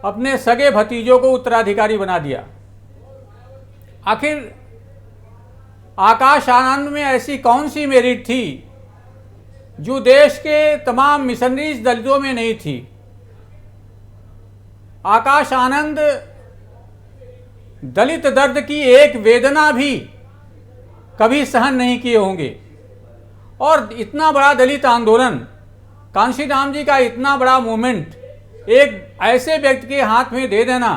अपने सगे भतीजों को उत्तराधिकारी बना दिया। आखिर आकाश आनंद में ऐसी कौन सी मेरिट थी जो देश के तमाम मिशनरीज दलितों में नहीं थी? आकाश आनंद दलित दर्द की एक वेदना भी कभी सहन नहीं किए होंगे। और इतना बड़ा दलित आंदोलन, कांशीराम जी का इतना बड़ा मूवमेंट एक ऐसे व्यक्ति के हाथ में दे देना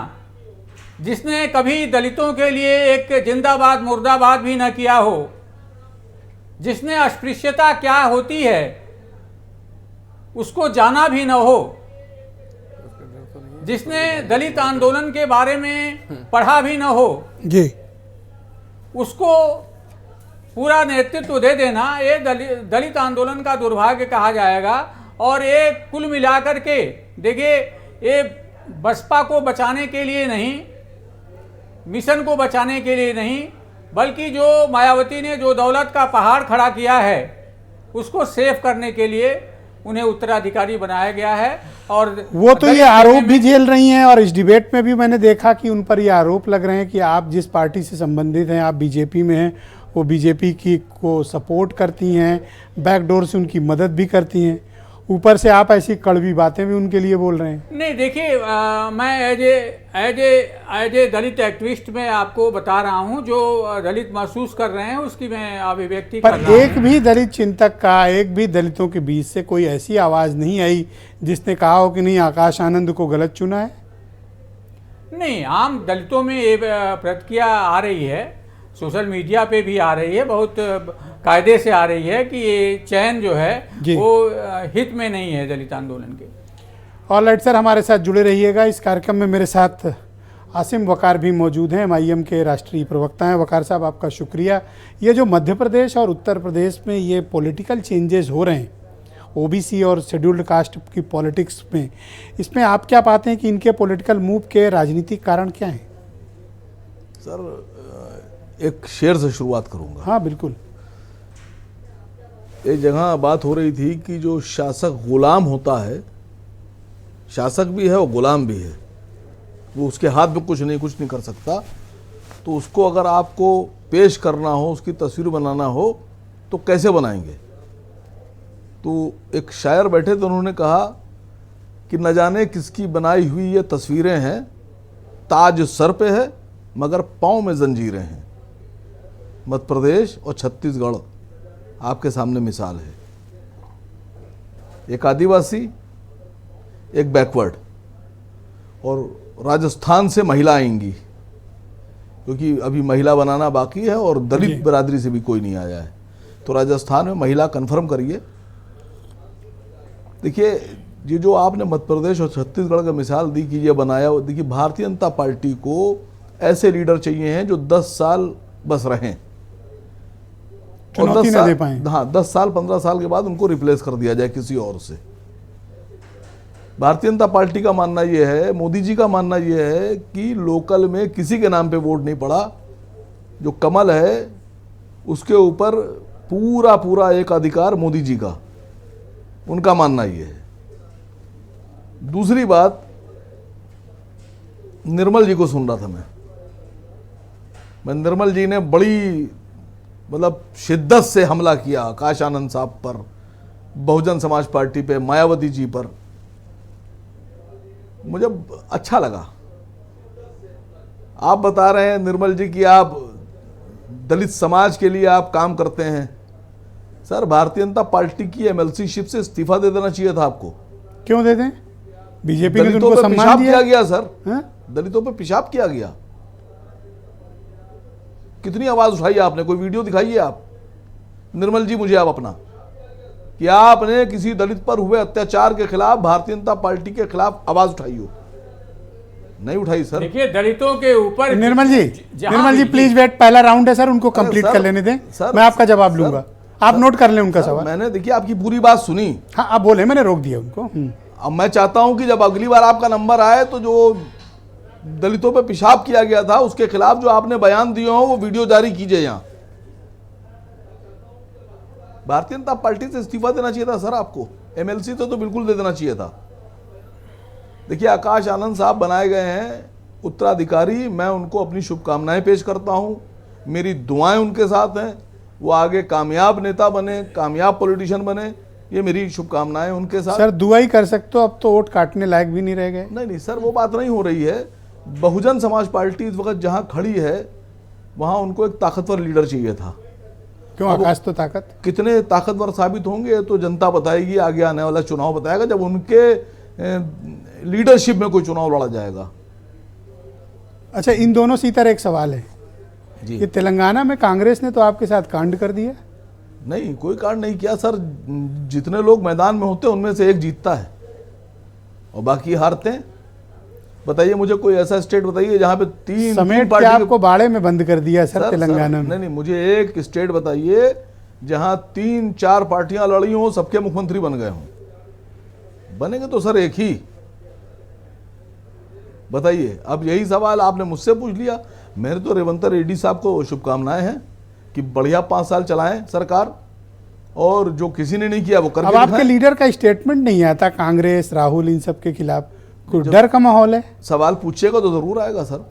जिसने कभी दलितों के लिए एक जिंदाबाद मुर्दाबाद भी न किया हो, जिसने अस्पृश्यता क्या होती है उसको जाना भी न हो, जिसने दलित आंदोलन के बारे में पढ़ा भी न हो जी, उसको पूरा नेतृत्व दे देना, ये दलित आंदोलन का दुर्भाग्य कहा जाएगा। और ये कुल मिलाकर के देखिए, ये बसपा को बचाने के लिए नहीं, मिशन को बचाने के लिए नहीं, बल्कि जो मायावती ने जो दौलत का पहाड़ खड़ा किया है उसको सेव करने के लिए उन्हें उत्तराधिकारी बनाया गया है। और वो तो ये आरोप भी झेल रही हैं, और इस डिबेट में भी मैंने देखा कि उन पर ये आरोप लग रहे हैं कि आप जिस पार्टी से संबंधित हैं, आप बीजेपी में हैं, वो बीजेपी की को सपोर्ट करती हैं, बैकडोर से उनकी मदद भी करती हैं, ऊपर से आप ऐसी कड़वी बातें भी उनके लिए बोल रहे हैं। नहीं देखिए, मैं एज ए दलित एक्टिविस्ट में आपको बता रहा हूं, जो दलित महसूस कर रहे हैं उसकी मैं अभिव्यक्ति कर रहा हूं। एक भी दलित चिंतक का, एक भी दलितों के बीच से कोई ऐसी आवाज़ नहीं आई जिसने कहा हो कि नहीं आकाश आनंद को गलत चुना है? नहीं, आम दलितों में ये प्रतिक्रिया आ रही है, सोशल मीडिया पे भी आ रही है, बहुत कायदे से आ रही है कि ये चयन जो है वो हित में नहीं है दलित आंदोलन के। ऑलराइट सर, हमारे साथ जुड़े रहिएगा। इस कार्यक्रम में मेरे साथ आसिम वकार भी मौजूद हैं, MIM के राष्ट्रीय प्रवक्ता हैं। वकार साहब, आपका शुक्रिया। ये जो मध्य प्रदेश और उत्तर प्रदेश में ये पॉलिटिकल चेंजेस हो रहे हैं OBC और शेड्यूल्ड कास्ट की पॉलिटिक्स में, इसमें आप क्या पाते हैं कि इनके पॉलिटिकल मूव के राजनीतिक कारण क्या हैं? सर, एक शेर से शुरुआत करूंगा। हाँ बिल्कुल। एक जगह बात हो रही थी कि जो शासक गुलाम होता है, शासक भी है और गुलाम भी है, वो उसके हाथ में कुछ नहीं कर सकता, तो उसको अगर आपको पेश करना हो, उसकी तस्वीर बनाना हो तो कैसे बनाएंगे? तो एक शायर बैठे तो उन्होंने कहा कि न जाने किसकी बनाई हुई ये तस्वीरें हैं, ताज सर पे है मगर पाँव में जंजीरें हैं। मध्य प्रदेश और छत्तीसगढ़ आपके सामने मिसाल है। एक आदिवासी, एक बैकवर्ड, और राजस्थान से महिला आएंगी, क्योंकि अभी महिला बनाना बाकी है और दलित बिरादरी से भी कोई नहीं आया है। तो राजस्थान में महिला कंफर्म करिए, देखिए, ये जो आपने मध्य प्रदेश और छत्तीसगढ़ का मिसाल दी कि ये बनाया, देखिए भारतीय जनता पार्टी को ऐसे लीडर चाहिए हैं जो 10 साल बस रहें और 10 साल, हाँ 10 साल 15 साल के बाद उनको रिप्लेस कर दिया जाए किसी और से। भारतीय जनता पार्टी का मानना यह है, मोदी जी का मानना यह है कि लोकल में किसी के नाम पे वोट नहीं पड़ा, जो कमल है उसके ऊपर पूरा पूरा एक अधिकार मोदी जी का, उनका मानना यह है। दूसरी बात, निर्मल जी को सुन रहा था मैं निर्मल जी ने बड़ी मतलब शिद्दत से हमला किया आकाश आनंद साहब पर, बहुजन समाज पार्टी पे, मायावती जी पर। मुझे अच्छा लगा। आप बता रहे हैं निर्मल जी कि आप दलित समाज के लिए आप काम करते हैं। सर, भारतीय जनता पार्टी की एमएलसी शिप से इस्तीफा दे देना चाहिए था आपको। क्यों दे दें? बीजेपी ने दलितों उनको पे सम्मान पेशाब दिया किया गया सर, हाँ? दलितों पे पेशाब किया गया। कितनी आवाज उठाई आपने, कोई वीडियो दिखाइए आप निर्मल जी मुझे आप अपना, कि आपने किसी दलित पर हुए अत्याचार के खिलाफ भारतीय जनता पार्टी के खिलाफ आवाज उठाई हो। नहीं उठाई सर। देखिए, दलितों के ऊपर निर्मल जी प्लीज वेट, पहला राउंड है सर, उनको कंप्लीट कर लेने दें, मैं आपका जवाब लूंगा, आप नोट कर लें उनका सवाल। मैंने देखिए आपकी पूरी बात सुनी। हाँ, आप बोले, मैंने रोक दिया उनको। अब मैं चाहता हूं कि जब अगली बार आपका नंबर आए तो जो दलितों पे पेशाब किया गया था उसके खिलाफ जो आपने बयान दिए हो वो वीडियो जारी कीजिए। यहां भारतीय जनता पार्टी से इस्तीफा देना चाहिए था सर आपको, एमएलसी तो बिल्कुल दे देना चाहिए था। देखिए, आकाश आनंद साहब बनाए गए हैं उत्तराधिकारी, मैं उनको अपनी शुभकामनाएं पेश करता हूं, मेरी दुआएं उनके साथ हैं, वो आगे कामयाब नेता बने, कामयाब पॉलिटिशियन बने, ये मेरी शुभकामनाएं उनके साथ। सर, दुआ ही कर सकते हो, अब तो वोट काटने लायक भी नहीं रह गए। नहीं सर, वो बात नहीं हो रही है। बहुजन समाज पार्टी इस वक्त जहां खड़ी है वहां उनको एक ताकतवर लीडर चाहिए था। क्यों? आकाश तो ताकत, कितने ताकतवर साबित होंगे तो जनता बताएगी, आगे आने वाला चुनाव बताएगा, जब उनके लीडरशिप में कोई चुनाव लड़ा जाएगा। अच्छा, इन दोनों सीतर एक सवाल है जी, ये तेलंगाना में कांग्रेस ने तो आपके साथ कांड कर दिया। नहीं, कोई कांड नहीं किया सर। जितने लोग मैदान में होते हैं उनमें से एक जीतता है और बाकी हारते हैं। बताइए मुझे कोई ऐसा स्टेट बताइए जहां पे तीन पार्टी आपको बाड़े में बंद कर दिया सर तेलंगाना में। नहीं, मुझे एक स्टेट बताइए जहां 3-4 पार्टियां लड़ी हों, सबके मुख्यमंत्री बन गए हों। बनेंगे तो सर एक ही। बताइए, अब यही सवाल आपने मुझसे पूछ लिया। मेरे तो रेवंत रेड्डी साहब को शुभकामनाएं हैं कि बढ़िया 5 साल चलाएं सरकार, और जो किसी ने नहीं किया वो करके दिखाएं। अब आपके लीडर का स्टेटमेंट नहीं आता कांग्रेस, राहुल, इन सब के खिलाफ, कोई डर का माहौल है? सवाल पूछिएगा तो जरूर आएगा सर।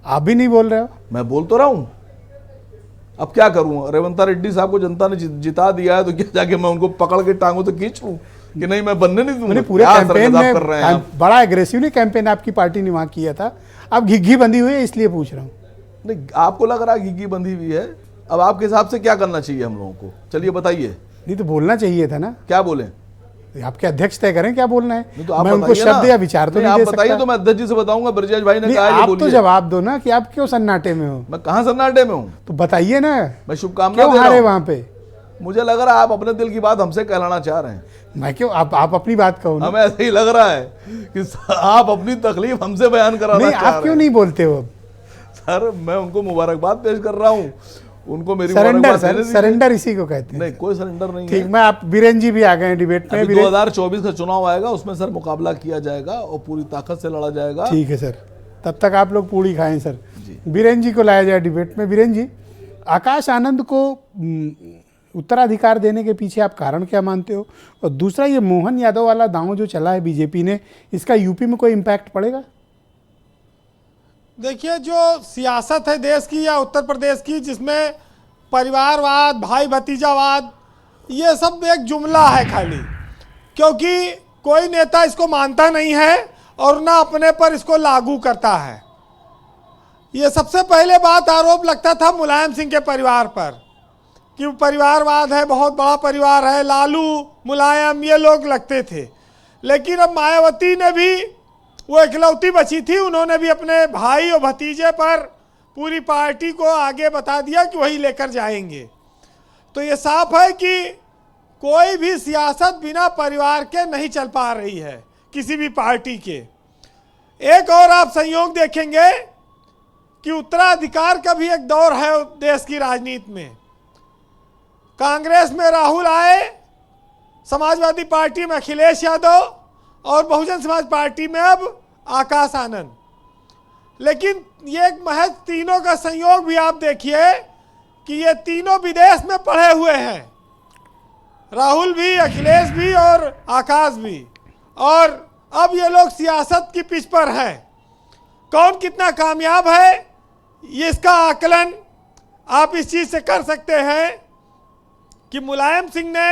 आप भी नहीं बोल रहे हो। मैं बोल तो रहा हूं, अब क्या करूं? रेवंत रेड्डी साहब को जनता ने जिता दिया है तो क्या जाके मैं उनको पकड़ के टांगों तो खींच लूं कि नहीं मैं बनने नहीं दूंगा? पूरे कैंपेन में कर रहे हैं बड़ा एग्रेसिवली कैंपेन आपकी पार्टी ने वहां किया था, अब घिघी बंधी हुई है इसलिए पूछ रहा हूँ। नहीं, आपको लग रहा है घिघी बंधी हुई है, अब आपके हिसाब से क्या करना चाहिए हम लोगों को? चलिए बताइए। नहीं तो बोलना चाहिए था ना। क्या बोले? आपके अध्यक्ष तय करें क्या बोलना है। तो आप मैं उनको शब्द या विचार तो नहीं दे सकता। आप बताइए तो मैं अध्यक्ष जी से बताऊंगा। ब्रजेश भाई ने कहा आप तो जवाब दो ना कि आप क्यों सन्नाटे में हो। मैं कहां सन्नाटे में हूं? तो बताइए ना। मैं शुभकामनाएं दे रहा हूं वहां पे। मुझे लग रहा है आप अपने दिल की बात हमसे कहलाना चाह रहे हैं। मैं क्यों? आप अपनी बात कहो ना। हमें ऐसा ही लग रहा है कि आप अपनी तकलीफ हमसे बयान कराना चाह रहे हैं। आप क्यों नहीं बोलते हो? सर, मैं उनको मुबारकबाद पेश कर रहा हूं, उनको मेरी सरेंडर, सर सरेंडर इसी को कहते हैं। नहीं, कोई सरेंडर नहीं ठीक, मैं आप बीरेन जी भी आ गए डिबेट में। 2024 का चुनाव आएगा, उसमें सर मुकाबला किया जाएगा और पूरी ताकत से लड़ा जाएगा। ठीक है सर, तब तक आप लोग पूरी खाएं सर। बीरेन जी को लाया जाए डिबेट में। बीरेन जी, आकाश आनंद को उत्तराधिकार देने के पीछे आप कारण क्या मानते हो? और दूसरा, ये मोहन यादव वाला दांव जो चला है बीजेपी ने, इसका यूपी में कोई इम्पैक्ट पड़ेगा? देखिए, जो सियासत है देश की या उत्तर प्रदेश की, जिसमें परिवारवाद, भाई भतीजावाद, ये सब एक जुमला है खाली, क्योंकि कोई नेता इसको मानता नहीं है और ना अपने पर इसको लागू करता है। ये सबसे पहले बात आरोप लगता था मुलायम सिंह के परिवार पर कि परिवारवाद है, बहुत बड़ा परिवार है, लालू, मुलायम, ये लोग लगते थे। लेकिन अब मायावती ने भी, वो इकलौती बची थी, उन्होंने भी अपने भाई और भतीजे पर पूरी पार्टी को आगे बता दिया कि वही लेकर जाएंगे। तो ये साफ है कि कोई भी सियासत बिना परिवार के नहीं चल पा रही है किसी भी पार्टी के। एक और आप संयोग देखेंगे कि उत्तराधिकार का भी एक दौर है देश की राजनीति में। कांग्रेस में राहुल आए, समाजवादी पार्टी में अखिलेश यादव और बहुजन समाज पार्टी में अब आकाश आनंद। लेकिन ये एक महज तीनों का संयोग भी आप देखिए कि ये तीनों विदेश में पढ़े हुए हैं, राहुल भी, अखिलेश भी और आकाश भी। और अब ये लोग सियासत की पिच पर हैं। कौन कितना कामयाब है ये इसका आकलन आप इस चीज़ से कर सकते हैं कि मुलायम सिंह ने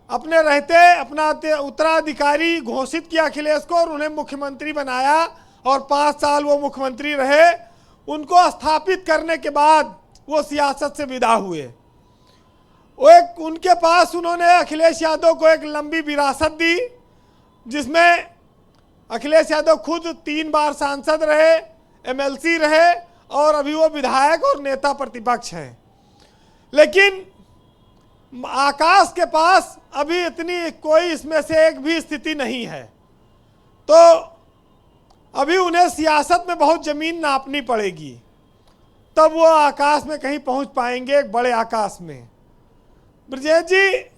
अपने रहते अपना उत्तराधिकारी घोषित किया अखिलेश को और उन्हें मुख्यमंत्री बनाया और 5 साल वो मुख्यमंत्री रहे। उनको स्थापित करने के बाद वो सियासत से विदा हुए। वो एक उनके पास उन्होंने अखिलेश यादव को एक लंबी विरासत दी, जिसमें अखिलेश यादव खुद 3 बार सांसद रहे, एमएलसी रहे और अभी वो विधायक और नेता प्रतिपक्ष हैं। लेकिन आकाश के पास अभी इतनी कोई इसमें से एक भी स्थिति नहीं है, तो अभी उन्हें सियासत में बहुत ज़मीन नापनी पड़ेगी, तब वो आकाश में कहीं पहुंच पाएंगे, एक बड़े आकाश में। ब्रजेश जी,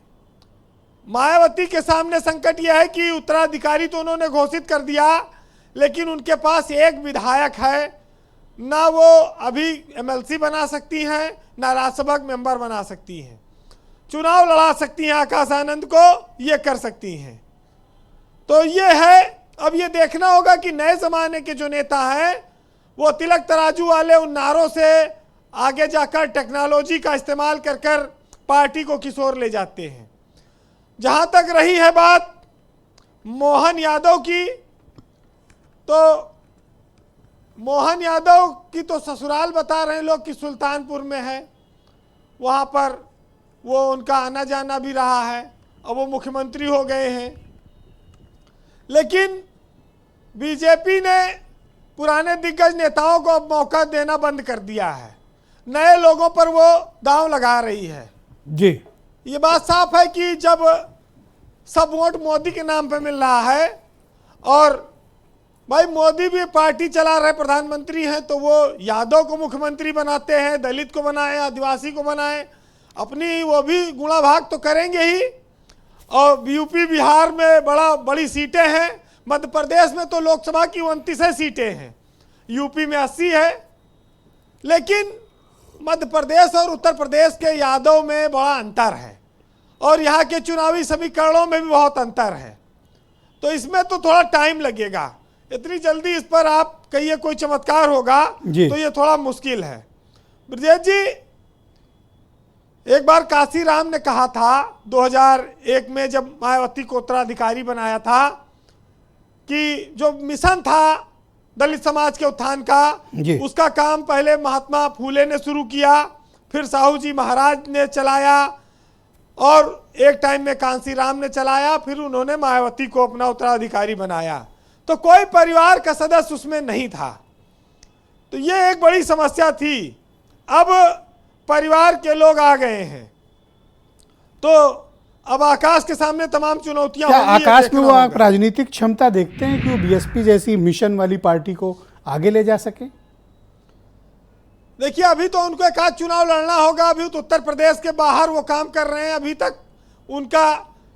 मायावती के सामने संकट यह है कि उत्तराधिकारी तो उन्होंने घोषित कर दिया, लेकिन उनके पास एक विधायक है, ना वो अभी एमएलसी बना सकती हैं, ना राज्यसभा मेंबर बना सकती हैं। चुनाव लड़ा सकती हैं आकाश आनंद को, ये कर सकती हैं। तो ये है, अब ये देखना होगा कि नए ज़माने के जो नेता हैं वो तिलक तराजू वाले उन नारों से आगे जाकर टेक्नोलॉजी का इस्तेमाल कर कर पार्टी को किस ओर ले जाते हैं। जहाँ तक रही है बात मोहन यादव की, तो मोहन यादव की तो ससुराल बता रहे हैं लोग कि सुल्तानपुर में है, वहाँ पर वो उनका आना जाना भी रहा है, अब वो मुख्यमंत्री हो गए हैं। लेकिन बीजेपी ने पुराने दिग्गज नेताओं को अब मौका देना बंद कर दिया है, नए लोगों पर वो दांव लगा रही है जी। ये बात साफ है कि जब सब वोट मोदी के नाम पे मिल रहा है और भाई मोदी भी पार्टी चला रहे, प्रधानमंत्री हैं, तो वो यादव को मुख्यमंत्री बनाते हैं, दलित को बनाएं, आदिवासी को बनाएं, अपनी वो भी गुणा भाग तो करेंगे ही। और यूपी बिहार में बड़ी सीटें हैं, मध्य प्रदेश में तो लोकसभा की 29 सीटें हैं, यूपी में 80 है। लेकिन मध्य प्रदेश और उत्तर प्रदेश के यादव में बड़ा अंतर है और यहाँ के चुनावी समीकरणों में भी बहुत अंतर है, तो इसमें तो थोड़ा टाइम लगेगा। इतनी जल्दी इस पर आप कहिए कोई चमत्कार होगा तो ये थोड़ा मुश्किल है। ब्रजेश जी, एक बार काशीराम ने कहा था 2001 में जब मायावती को उत्तराधिकारी बनाया था कि जो मिशन था दलित समाज के उत्थान का, उसका काम पहले महात्मा फूले ने शुरू किया, फिर साहू जी महाराज ने चलाया और एक टाइम में कांशीराम ने चलाया, फिर उन्होंने मायावती को अपना उत्तराधिकारी बनाया। तो कोई परिवार का सदस्य उसमें नहीं था, तो ये एक बड़ी समस्या थी। अब परिवार के लोग आ गए हैं, तो अब आकाश के सामने तमाम चुनौतियां होंगी। आकाश में वो आप राजनीतिक क्षमता देखते हैं कि वो बीएसपी जैसी मिशन वाली पार्टी को आगे ले जा सके? देखिए, अभी तो उनको एक आध चुनाव लड़ना होगा, अभी तो उत्तर प्रदेश के बाहर वो काम कर रहे हैं, अभी तक उनका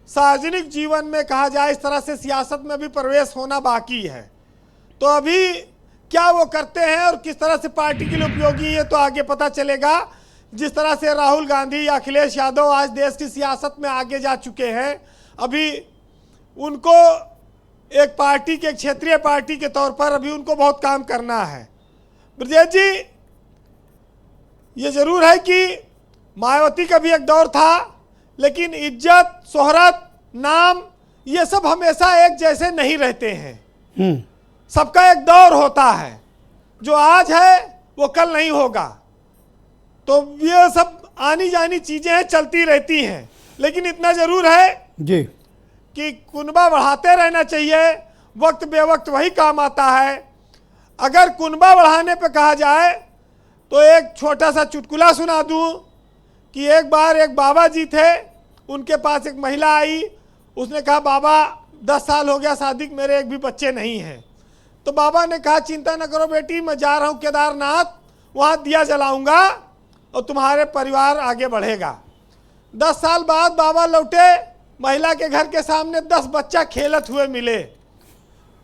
सार्वजनिक जीवन में कहा जाए इस तरह से सियासत में भी प्रवेश होना बाकी है। तो अभी क्या वो करते हैं और किस तरह से पार्टी के लिए उपयोगी है तो आगे पता चलेगा। जिस तरह से राहुल गांधी या अखिलेश यादव आज देश की सियासत में आगे जा चुके हैं, अभी उनको एक पार्टी के क्षेत्रीय पार्टी के तौर पर अभी उनको बहुत काम करना है। ब्रजेश जी, ये जरूर है कि मायावती का भी एक दौर था, लेकिन इज्जत, शोहरत, नाम, ये सब हमेशा एक जैसे नहीं रहते हैं। सबका एक दौर होता है, जो आज है वो कल नहीं होगा। तो ये सब आनी जानी चीजें चलती रहती हैं, लेकिन इतना जरूर है जी कि कुनबा बढ़ाते रहना चाहिए, वक्त बेवक्त वही काम आता है। अगर कुनबा बढ़ाने पे कहा जाए तो एक छोटा सा चुटकुला सुना दूं कि एक बार एक बाबा जी थे, उनके पास एक महिला आई, उसने कहा बाबा 10 साल हो गया शादी, मेरे एक भी बच्चे नहीं हैं। तो बाबा ने कहा चिंता न करो बेटी, मैं जा रहा हूँ केदारनाथ, वहाँ दिया जलाऊंगा और तुम्हारे परिवार आगे बढ़ेगा। 10 साल बाद बाबा लौटे, महिला के घर के सामने 10 बच्चा खेलत हुए मिले।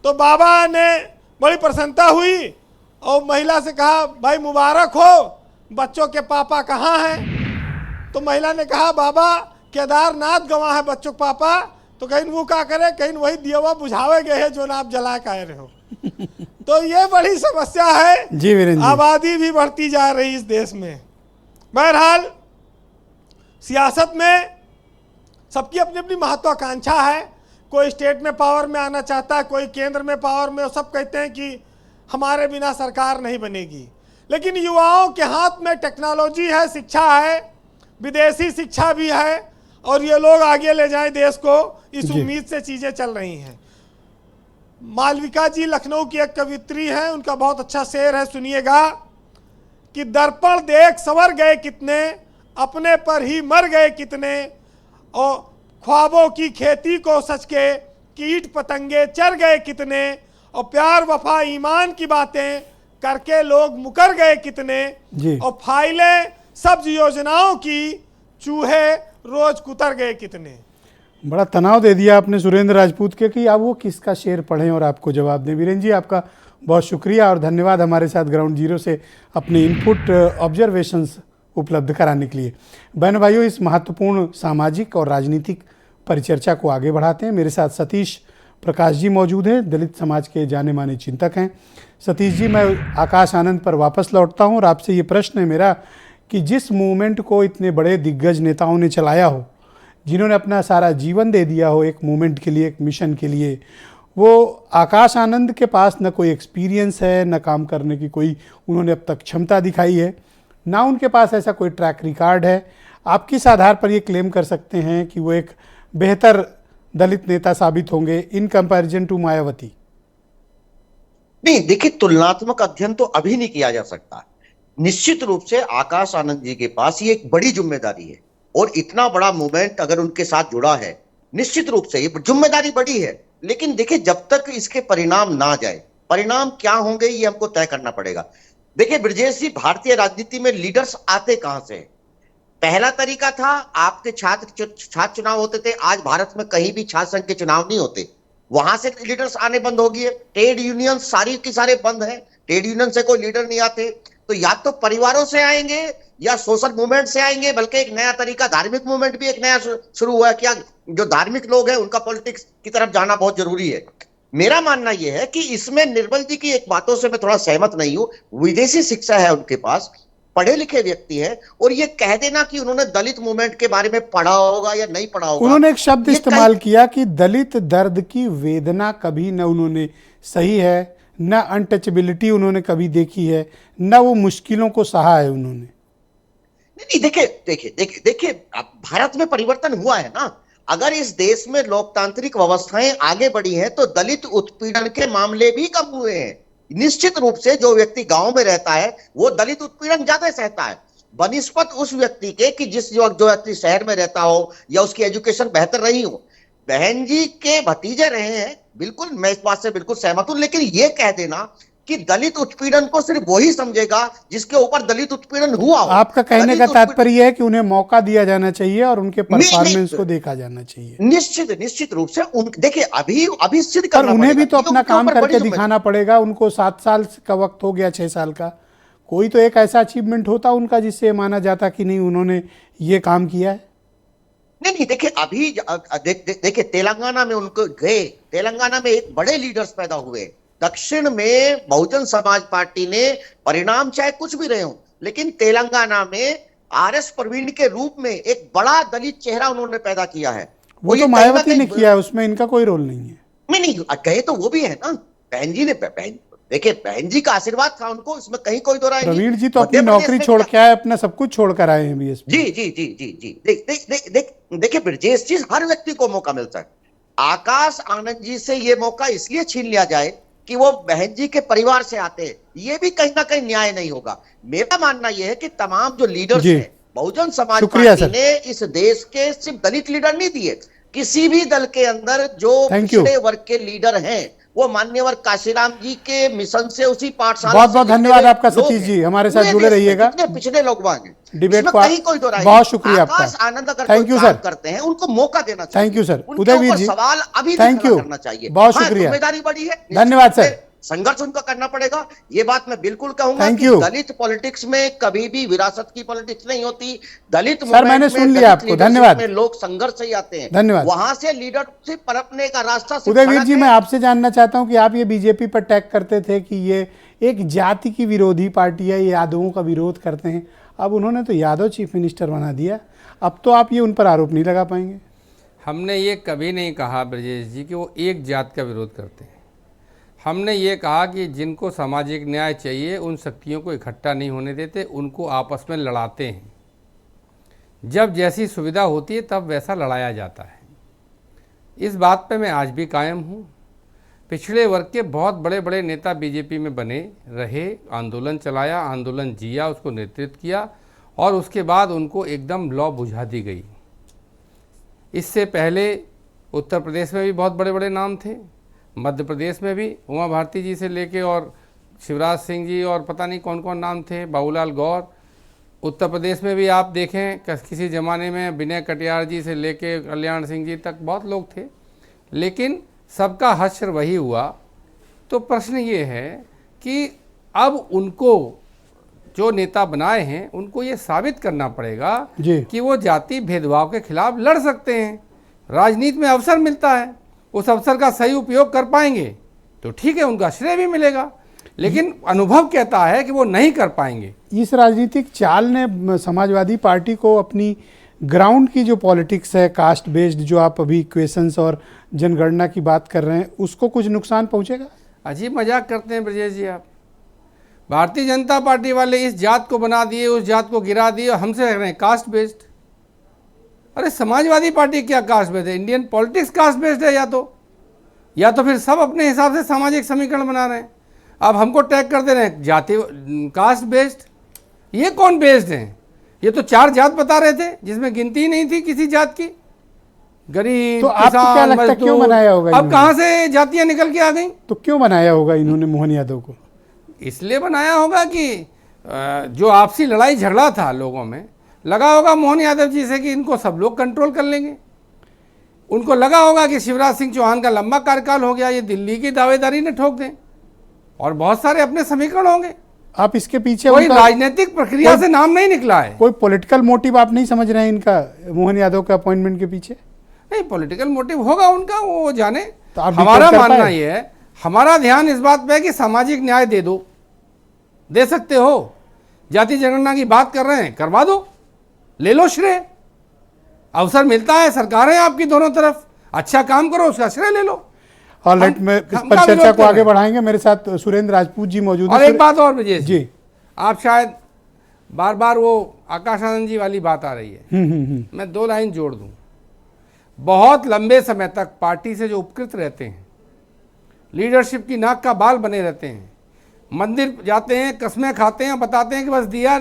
तो बाबा ने बड़ी प्रसन्नता हुई और महिला से कहा भाई मुबारक हो, बच्चों के पापा कहाँ हैं? तो महिला ने कहा बाबा केदारनाथ गवा है बच्चों के पापा। तो कहीं वो क्या करे, कहीं वही दिया बुझावे गए हैं जो ना आप जला के आए रहे हो। तो ये बड़ी समस्या है जी वीरेंद्र जी। आबादी भी बढ़ती जा रही इस देश में। बहरहाल सियासत में सबकी अपनी अपनी महत्वाकांक्षा है। कोई स्टेट में पावर में आना चाहता है, कोई केंद्र में पावर में। सब कहते हैं कि हमारे बिना सरकार नहीं बनेगी, लेकिन युवाओं के हाथ में टेक्नोलॉजी है, शिक्षा है, विदेशी शिक्षा भी है, और ये लोग आगे ले जाएं देश को, इस उम्मीद से चीज़ें चल रही हैं। मालविका जी लखनऊ की एक कवित्री हैं, उनका बहुत अच्छा शेर है, सुनिएगा कि दर्पण देख संवर गए कितने, अपने पर ही मर गए कितने, और ख्वाबों की खेती को सच के कीट पतंगे चर गए कितने, और प्यार वफा ईमान की बातें करके लोग मुकर गए कितने, और फाइलें सब्ज योजनाओं की चूहे रोज कुतर गए कितने। बड़ा तनाव दे दिया आपने सुरेंद्र राजपूत के कि अब वो किसका शेर पढ़ें और आपको जवाब दें। वीरेंद्र जी आपका बहुत शुक्रिया और धन्यवाद हमारे साथ ग्राउंड जीरो से अपने इनपुट ऑब्जर्वेशंस उपलब्ध कराने के लिए। बहनों भाइयों, इस महत्वपूर्ण सामाजिक और राजनीतिक परिचर्चा को आगे बढ़ाते हैं। मेरे साथ सतीश प्रकाश जी मौजूद हैं, दलित समाज के जाने माने चिंतक हैं। सतीश जी, मैं आकाश आनंद पर वापस लौटता हूं और आपसे ये प्रश्न है मेरा कि जिस मूवमेंट को इतने बड़े दिग्गज नेताओं ने चलाया हो, जिन्होंने अपना सारा जीवन दे दिया हो एक मूवमेंट के लिए, एक मिशन के लिए, वो आकाश आनंद के पास न कोई एक्सपीरियंस है, न काम करने की कोई उन्होंने अब तक क्षमता दिखाई है, ना उनके पास ऐसा कोई ट्रैक रिकॉर्ड है। आप किस आधार पर ये क्लेम कर सकते हैं कि वो एक बेहतर दलित नेता साबित होंगे इन कंपैरिजन टू मायावती? नहीं, देखिए, तुलनात्मक अध्ययन तो अभी नहीं किया जा सकता। निश्चित रूप से आकाश आनंद जी के पास ये एक बड़ी जिम्मेदारी है, और इतना बड़ा मूवमेंट अगर उनके साथ जुड़ा है, निश्चित रूप से ये जिम्मेदारी बड़ी है। लेकिन देखिए, जब तक इसके परिणाम ना जाए, परिणाम क्या होंगे ये हमको तय करना पड़ेगा। देखिए ब्रजेश जी, भारतीय राजनीति में लीडर्स आते कहां से? पहला तरीका था आपके छात्र चुनाव होते थे। आज भारत में कहीं भी छात्र संघ के चुनाव नहीं होते, वहां से लीडर्स आने बंद हो गए। ट्रेड यूनियन सारी की सारे बंद है, ट्रेड यूनियन से कोई लीडर नहीं आते। तो या तो परिवारों से आएंगे या सोशल मूवमेंट से आएंगे। बल्कि एक नया तरीका, धार्मिक मूवमेंट भी एक नया शुरू हुआ है। क्या जो धार्मिक लोग हैं उनका पॉलिटिक्स की तरफ जाना बहुत जरूरी है। मेरा मानना यह है कि इसमें निर्मल जी की एक बातों से मैं थोड़ा सहमत नहीं हूं। विदेशी शिक्षा है उनके पास, पढ़े लिखे व्यक्ति हैं, और ये कह देना कि उन्होंने दलित मूवमेंट के बारे में पढ़ा होगा या नहीं पढ़ा होगा, उन्होंने एक शब्द इस्तेमाल किया कि दलित दर्द की वेदना कभी न उन्होंने सही है, न अनटचेबिलिटी उन्होंने कभी देखी है, न वो मुश्किलों को सहा है उन्होंने। नहीं, देखिए, अब भारत में परिवर्तन हुआ है ना। अगर इस देश में लोकतांत्रिक व्यवस्थाएं आगे बढ़ी हैं तो दलित उत्पीड़न के मामले भी कम हुए हैं। निश्चित रूप से जो व्यक्ति गांव में रहता है वो दलित उत्पीड़न ज्यादा सहता है बनिस्पत उस व्यक्ति के कि जो व्यक्ति शहर में रहता हो या उसकी एजुकेशन बेहतर रही हो। बहन जी के भतीजे रहे हैं, बिल्कुल मैं इस बात से बिल्कुल सहमत हूं। लेकिन ये कह देना कि दलित उत्पीड़न को सिर्फ वही समझेगा जिसके ऊपर दलित उत्पीड़न हुआ हो। आपका कहने का तात्पर्य है कि उन्हें मौका दिया जाना चाहिए और उनके परफॉर्मेंस को देखा जाना चाहिए। निश्चित रूप से देखिए, अभी सिद्ध करना, उन्हें भी तो अपना काम करके दिखाना पड़ेगा। उनको 7 साल का वक्त हो गया, 6 साल का, कोई तो एक ऐसा अचीवमेंट होता उनका जिससे माना जाता कि नहीं उन्होंने ये काम किया है। नहीं, देखिए, अभी देखिए तेलंगाना में उनको गए, तेलंगाना में एक बड़े लीडर्स पैदा हुए। दक्षिण में बहुजन समाज पार्टी ने परिणाम चाहे कुछ भी रहे हो, लेकिन तेलंगाना में आरएस प्रवीण के रूप में एक बड़ा दलित चेहरा उन्होंने पैदा किया है। वो तो मायावती ने किया है, उसमें इनका कोई रोल नहीं है। नहीं, कहे तो वो भी है ना। बहन जी ने, देखिए बहन जी का आशीर्वाद था उनको, इसमें कहीं कोई दो राय नहीं। प्रवीण जी तो अपनी नौकरी छोड़ के आए, अपना सब कुछ छोड़ कर आए हैं बीएसपी। जी। देखिए ब्रजेश जी, हर व्यक्ति को मौका मिलता है। आकाश आनंद जी से ये मौका इसलिए छीन लिया जाए कि वो बहन जी के परिवार से आते हैं, ये भी कहीं ना कहीं न्याय नहीं होगा। मेरा मानना यह है कि तमाम जो लीडर्स हैं, बहुजन समाज शुक्रिया पार्टी सर। ने इस देश के सिर्फ दलित लीडर नहीं दिए, किसी भी दल के अंदर जो Thank you। पिछड़े वर्ग के लीडर हैं वो मान्यवर काशीराम जी के मिशन से, उसी पाठशाला बहुत से बहुत निकले धन्यवाद हुए आपका लोग सतीश हैं। जी, हमारे साथ पूरे जुड़े देश में रहिएगा। जितने पिछड़े लोग वहां हैं, डिबेट इसमें को कहीं कोई दो राय बहुत नहीं। शुक्रिया आपका। आकाश आनंद अगर Thank कोई you, काम sir। करते हैं उनको मौका देना चाहिए। Thank you sir. उनके उदयवीर ऊपर जी, सवाल अभी भी थैंक खड़ा यू, करना चाहिए। बहुत हाँ, शुक्रिया। जिम्मेदारी बड़ी है, धन्यवाद निश्चित सर। रूप से संघर्ष उनका करना पड़ेगा। ये बात मैं बिल्कुल कहूंगा Thank कि you। दलित पॉलिटिक्स में कभी भी विरासत की पॉलिटिक्स नहीं होती। दलित सर, मैंने मूवमेंट सुन में, लिया दलित आपको, लीडरशिप धन्यवाद। में लोग संघर्ष से ही आते हैं। धन्यवाद। वहां से लीडरशिप पनपने का रास्ता सिर्फ उदयवीर सड़क जी, है। मैं आपसे जानना चाहता हूं कि आप ये बीजेपी पर टैग करते थे कि ये एक जाति की विरोधी पार्टी है, ये यादवों का विरोध करते हैं। अब उन्होंने तो यादव चीफ मिनिस्टर बना दिया, अब तो आप ये उन पर आरोप नहीं लगा पाएंगे। हमने ये कभी नहीं कहा ब्रजेश जी कि वो एक जात का विरोध करते हैं। हमने ये कहा कि जिनको सामाजिक न्याय चाहिए उन शक्तियों को इकट्ठा नहीं होने देते, उनको आपस में लड़ाते हैं। जब जैसी सुविधा होती है तब वैसा लड़ाया जाता है। इस बात पे मैं आज भी कायम हूँ। पिछड़े वर्ग के बहुत बड़े बड़े नेता बीजेपी में बने रहे, आंदोलन चलाया, आंदोलन जिया, उसको नेतृत्व किया और उसके बाद उनको एकदम लौ बुझा दी गई। इससे पहले उत्तर प्रदेश में भी बहुत बड़े बड़े नाम थे, मध्य प्रदेश में भी उमा भारती जी से लेके और शिवराज सिंह जी और पता नहीं कौन कौन नाम थे, बाबूलाल गौर। उत्तर प्रदेश में भी आप देखें किसी ज़माने में विनय कटियार जी से लेके कल्याण सिंह जी तक बहुत लोग थे, लेकिन सबका हश्र वही हुआ। तो प्रश्न ये है कि अब उनको जो नेता बनाए हैं उनको ये साबित करना पड़ेगा कि वो जाति भेदभाव के खिलाफ लड़ सकते हैं। राजनीति में अवसर मिलता है, उस अवसर का सही उपयोग कर पाएंगे तो ठीक है, उनका श्रेय भी मिलेगा, लेकिन अनुभव कहता है कि वो नहीं कर पाएंगे। इस राजनीतिक चाल ने समाजवादी पार्टी को अपनी ग्राउंड की जो पॉलिटिक्स है, कास्ट बेस्ड, जो आप अभी क्वेश्चंस और जनगणना की बात कर रहे हैं, उसको कुछ नुकसान पहुंचेगा? अजीब मजाक करते हैं ब्रजेश जी आप। भारतीय जनता पार्टी वाले इस जात को बना दिए, उस जात को गिरा दिए, हमसे कह रहे हैं कास्ट बेस्ड। अरे समाजवादी पार्टी क्या कास्ट बेस्ड है? इंडियन पॉलिटिक्स कास्ट बेस्ड है या तो फिर सब अपने हिसाब से सामाजिक समीकरण बना रहे हैं। अब हमको टैग कर दे रहे हैं जाति कास्ट बेस्ड। ये कौन बेस्ड है? ये तो 4 जात बता रहे थे जिसमें गिनती ही नहीं थी किसी जात की। गरीब, तो आपको क्या लगता है क्यों बनाया होगा? अब कहाँ से जातियां निकल के आ गई? तो क्यों बनाया होगा इन्होंने मोहन यादव को? इसलिए बनाया होगा कि जो आपसी लड़ाई झगड़ा था लोगों में, लगा होगा मोहन यादव जी से कि इनको सब लोग कंट्रोल कर लेंगे। उनको लगा होगा कि शिवराज सिंह चौहान का लंबा कार्यकाल हो गया, ये दिल्ली की दावेदारी ने ठोक दें और बहुत सारे अपने समीकरण होंगे। आप इसके पीछे कोई राजनीतिक प्रक्रिया से नाम नहीं निकला है। कोई पॉलिटिकल मोटिव आप नहीं समझ रहे हैं इनका मोहन यादव के अपॉइंटमेंट के पीछे? नहीं, पॉलिटिकल मोटिव होगा उनका, वो जाने। तो आप हमारा मानना ये है, हमारा ध्यान इस बात पे है कि सामाजिक न्याय दे सकते हो। जाति जनगणना की बात कर रहे हैं, करवा दो, ले लो श्रेय। अवसर मिलता है, सरकार है आपकी दोनों तरफ, अच्छा काम करो, उसका श्रेय ले लो। और लेट में इस पर चर्चा को आगे बढ़ाएंगे। मेरे साथ सुरेंद्र राजपूत जी मौजूद हैं। और एक बात और ब्रजेश जी, आप शायद बार बार वो आकाश आनंद जी वाली बात आ रही है, मैं 2 लाइन जोड़ दूं। बहुत लंबे समय तक पार्टी से जो उपकृत रहते हैं, लीडरशिप की नाक का बाल बने रहते हैं, मंदिर जाते हैं, कस्में खाते हैं, बताते हैं कि बस दिया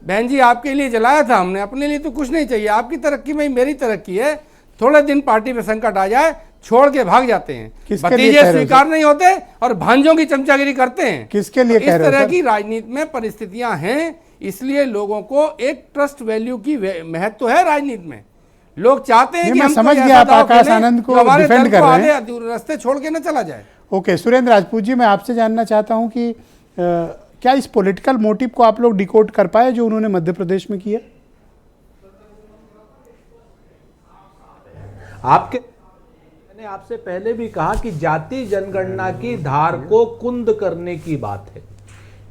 बहन जी आपके लिए जलाया था हमने, अपने लिए तो कुछ नहीं चाहिए, आपकी तरक्की में ही मेरी तरक्की है। थोड़े दिन पार्टी में संकट आ जाए, छोड़ के भाग जाते हैं। भतीजे स्वीकार नहीं होते और भांजों की चमचागिरी करते हैं। किसके लिए कह रहे हो? इस तरह की राजनीति में परिस्थितियां हैं, इसलिए लोगों को एक ट्रस्ट वैल्यू की महत्व है राजनीति में। लोग चाहते हैं कि मैं हम समझ गया आप आकाश आनंद को डिफेंड कर रहे हैं, रास्ते छोड़ के न चला जाए। ओके, सुरेंद्र राजपूत जी, मैं आपसे जानना चाहता हूं कि क्या इस पॉलिटिकल मोटिव को आप लोग डिकोड कर पाए जो उन्होंने मध्य प्रदेश में किया? मैंने आपसे पहले भी कहा कि जाति जनगणना की धार को कुंद करने की बात है।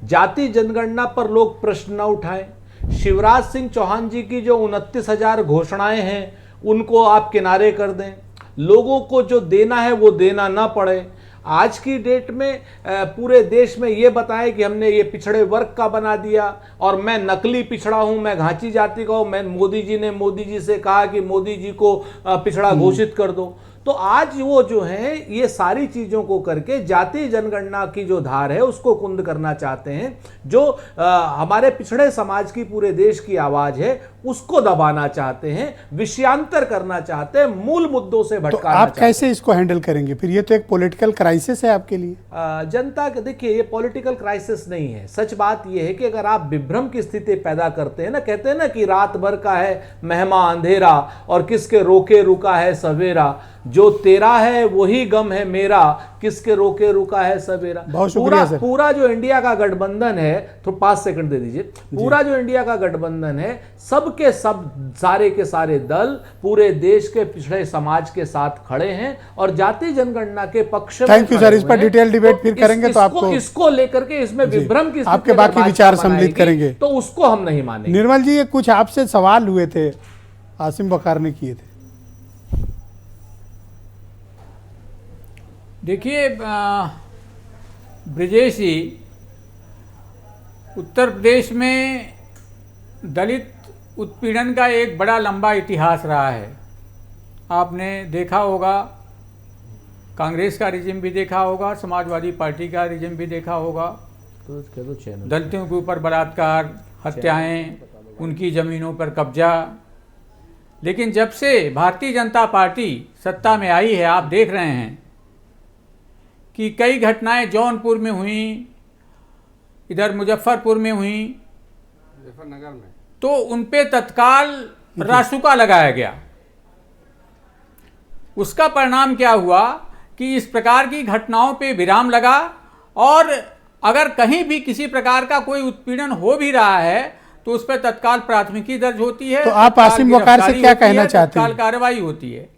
जाति जनगणना पर लोग प्रश्न न उठाएं। शिवराज सिंह चौहान जी की जो 29,000 घोषणाएं हैं उनको आप किनारे कर दें। लोगों को जो देना है वो देना ना पड़े। आज की डेट में पूरे देश में ये बताएं कि हमने ये पिछड़े वर्ग का बना दिया और मैं नकली पिछड़ा हूं, मैं घांची जाति का हूं, मैं मोदी जी से कहा कि मोदी जी को पिछड़ा घोषित कर दो। तो आज वो जो है ये सारी चीजों को करके जातीय जनगणना की जो धार है उसको कुंद करना चाहते हैं, जो हमारे पिछड़े समाज की पूरे देश की आवाज है उसको दबाना चाहते हैं, विषयांतर करना चाहते हैं, मूल मुद्दों से तो भटकाना आप कैसे इसको हैंडल करेंगे फिर? ये तो एक पॉलिटिकल क्राइसिस है आपके लिए। जनता के देखिए, ये पॉलिटिकल क्राइसिस नहीं है। सच बात ये है कि अगर आप विभ्रम की स्थिति पैदा करते हैं ना, कहते हैं ना कि रात भर का है महमा अंधेरा और किसके रोके रुका है सवेरा, जो तेरा है वही गम है मेरा, किसके रोके रुका है सवेरा। पूरा जो इंडिया का गठबंधन है, तो 5 सेकंड दे दीजिए, पूरा जो इंडिया का गठबंधन है, सबके सब सारे के सारे दल पूरे देश के पिछड़े समाज के साथ खड़े हैं और जातीय जनगणना के पक्ष में। थैंक यू सर, इस पर डिटेल डिबेट फिर करेंगे। तो आपको इसको लेकर के इसमें विभ्रम की आपके बाकी विचार सम्मिलित करेंगे, तो उसको हम नहीं मानेंगे। निर्मल जी, ये कुछ आपसे सवाल हुए थे, आसिम वकार ने किए थे। देखिए ब्रिजेश जी, उत्तर प्रदेश में दलित उत्पीड़न का एक बड़ा लंबा इतिहास रहा है। आपने देखा होगा, कांग्रेस का रिजिम भी देखा होगा, समाजवादी पार्टी का रिजिम भी देखा होगा। दलितों के ऊपर बलात्कार, हत्याएं, उनकी ज़मीनों पर कब्जा। लेकिन जब से भारतीय जनता पार्टी सत्ता में आई है, आप देख रहे हैं कि कई घटनाएं जौनपुर में हुई, इधर मुजफ्फरपुर में हुई, मुजफ्फरनगर में, तो उन पे तत्काल रासुका लगाया गया। उसका परिणाम क्या हुआ कि इस प्रकार की घटनाओं पे विराम लगा, और अगर कहीं भी किसी प्रकार का कोई उत्पीड़न हो भी रहा है तो उस पर तत्काल प्राथमिकी दर्ज होती है। तो आप आसिम वकार से क्या कहना चाहते हैं? तत्काल कार्रवाई होती है।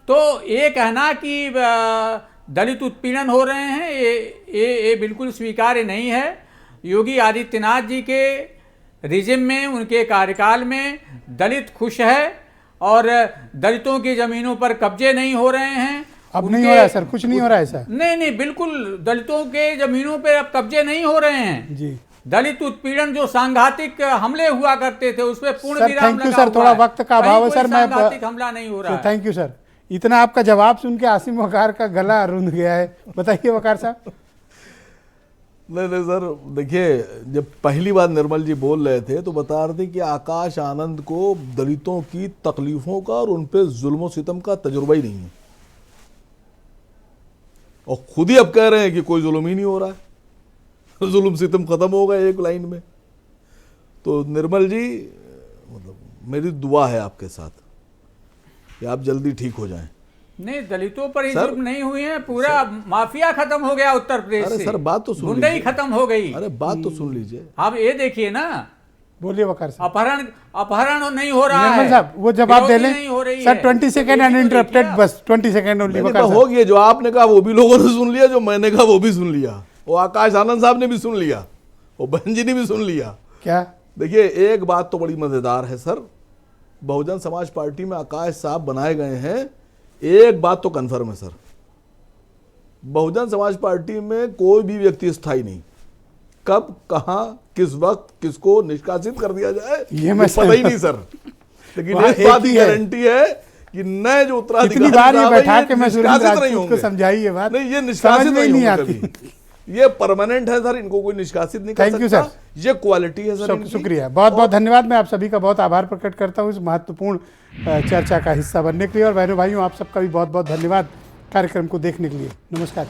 तो ये कहना कि दलित उत्पीड़न हो रहे हैं, ये बिल्कुल स्वीकार्य नहीं है। योगी आदित्यनाथ जी के रिजिम में, उनके कार्यकाल में दलित खुश है और दलितों की जमीनों पर कब्जे नहीं हो रहे हैं। अब नहीं हो रहा है सर, कुछ नहीं हो रहा है सर। नहीं, बिल्कुल दलितों के जमीनों पे अब कब्जे नहीं हो रहे हैं जी। दलित उत्पीड़न जो सांघातिक हमले हुआ करते थे उस पर पूर्ण विराम थैंक यू सर, थोड़ा वक्त का अभाव है सर। मैं सांघातिक हमला नहीं हो रहा है। थैंक यू सर, इतना आपका जवाब सुन के आसिम वकार का गला रुंध गया है। बताइए वकार साहब। नहीं सर, देखिए, जब पहली बार निर्मल जी बोल रहे थे तो बता रहे थे कि आकाश आनंद को दलितों की तकलीफों का और उन पे जुल्म सितम का तजुर्बा ही नहीं है, और खुद ही अब कह रहे हैं कि कोई जुल्म ही नहीं हो रहा है, जुल्म सितम खत्म हो गए एक लाइन में। तो निर्मल जी, मतलब मेरी दुआ है आपके साथ कि आप जल्दी ठीक हो जाएं। नहीं, दलितों पर ही जुल्म नहीं हुए हैं, पूरा माफिया खत्म हो गया उत्तर प्रदेश से। अरे सर, बात तो सुन लीजिए। गुंडई खत्म हो गई। अरे बात तो सुन लीजिए। आप ये देखिए ना, बोलिए वकार साहब। अपहरण नहीं हो रहा है साहब, वो जवाब दे लें सर। 20 सेकेंड अनइंटरप्टेड, बस 20 सेकेंड ओनली। हो गया, जो आपने कहा वो भी लोगों ने सुन लिया, जो मैंने कहा वो भी सुन लिया, वो आकाश आनंद साहब ने भी सुन लिया, वो बहन जी ने भी सुन लिया। क्या? देखिए, एक बात तो बड़ी मजेदार है सर, बहुजन समाज पार्टी में आकाश साहब बनाए गए हैं। एक बात तो कन्फर्म है सर, बहुजन समाज पार्टी में कोई भी व्यक्ति स्थायी नहीं। कब, कहां, किस वक्त किसको निष्कासित कर दिया जाए ये पता ही नहीं सर। लेकिन इस बात की गारंटी है कि नए जो उत्तराधिकारी बैठा के मैं नहीं होंगे। समझाइए बात। नहीं, ये निष्कासित नहीं आती, ये परमानेंट है सर, इनको कोई निष्कासित नहीं कर सकता। थैंक यू सर, ये क्वालिटी है सर। शुक्रिया, बहुत बहुत धन्यवाद। मैं आप सभी का बहुत आभार प्रकट करता हूँ इस महत्वपूर्ण चर्चा का हिस्सा बनने के लिए। और बहनों भाइयों, आप सबका भी बहुत बहुत धन्यवाद कार्यक्रम को देखने के लिए। नमस्कार।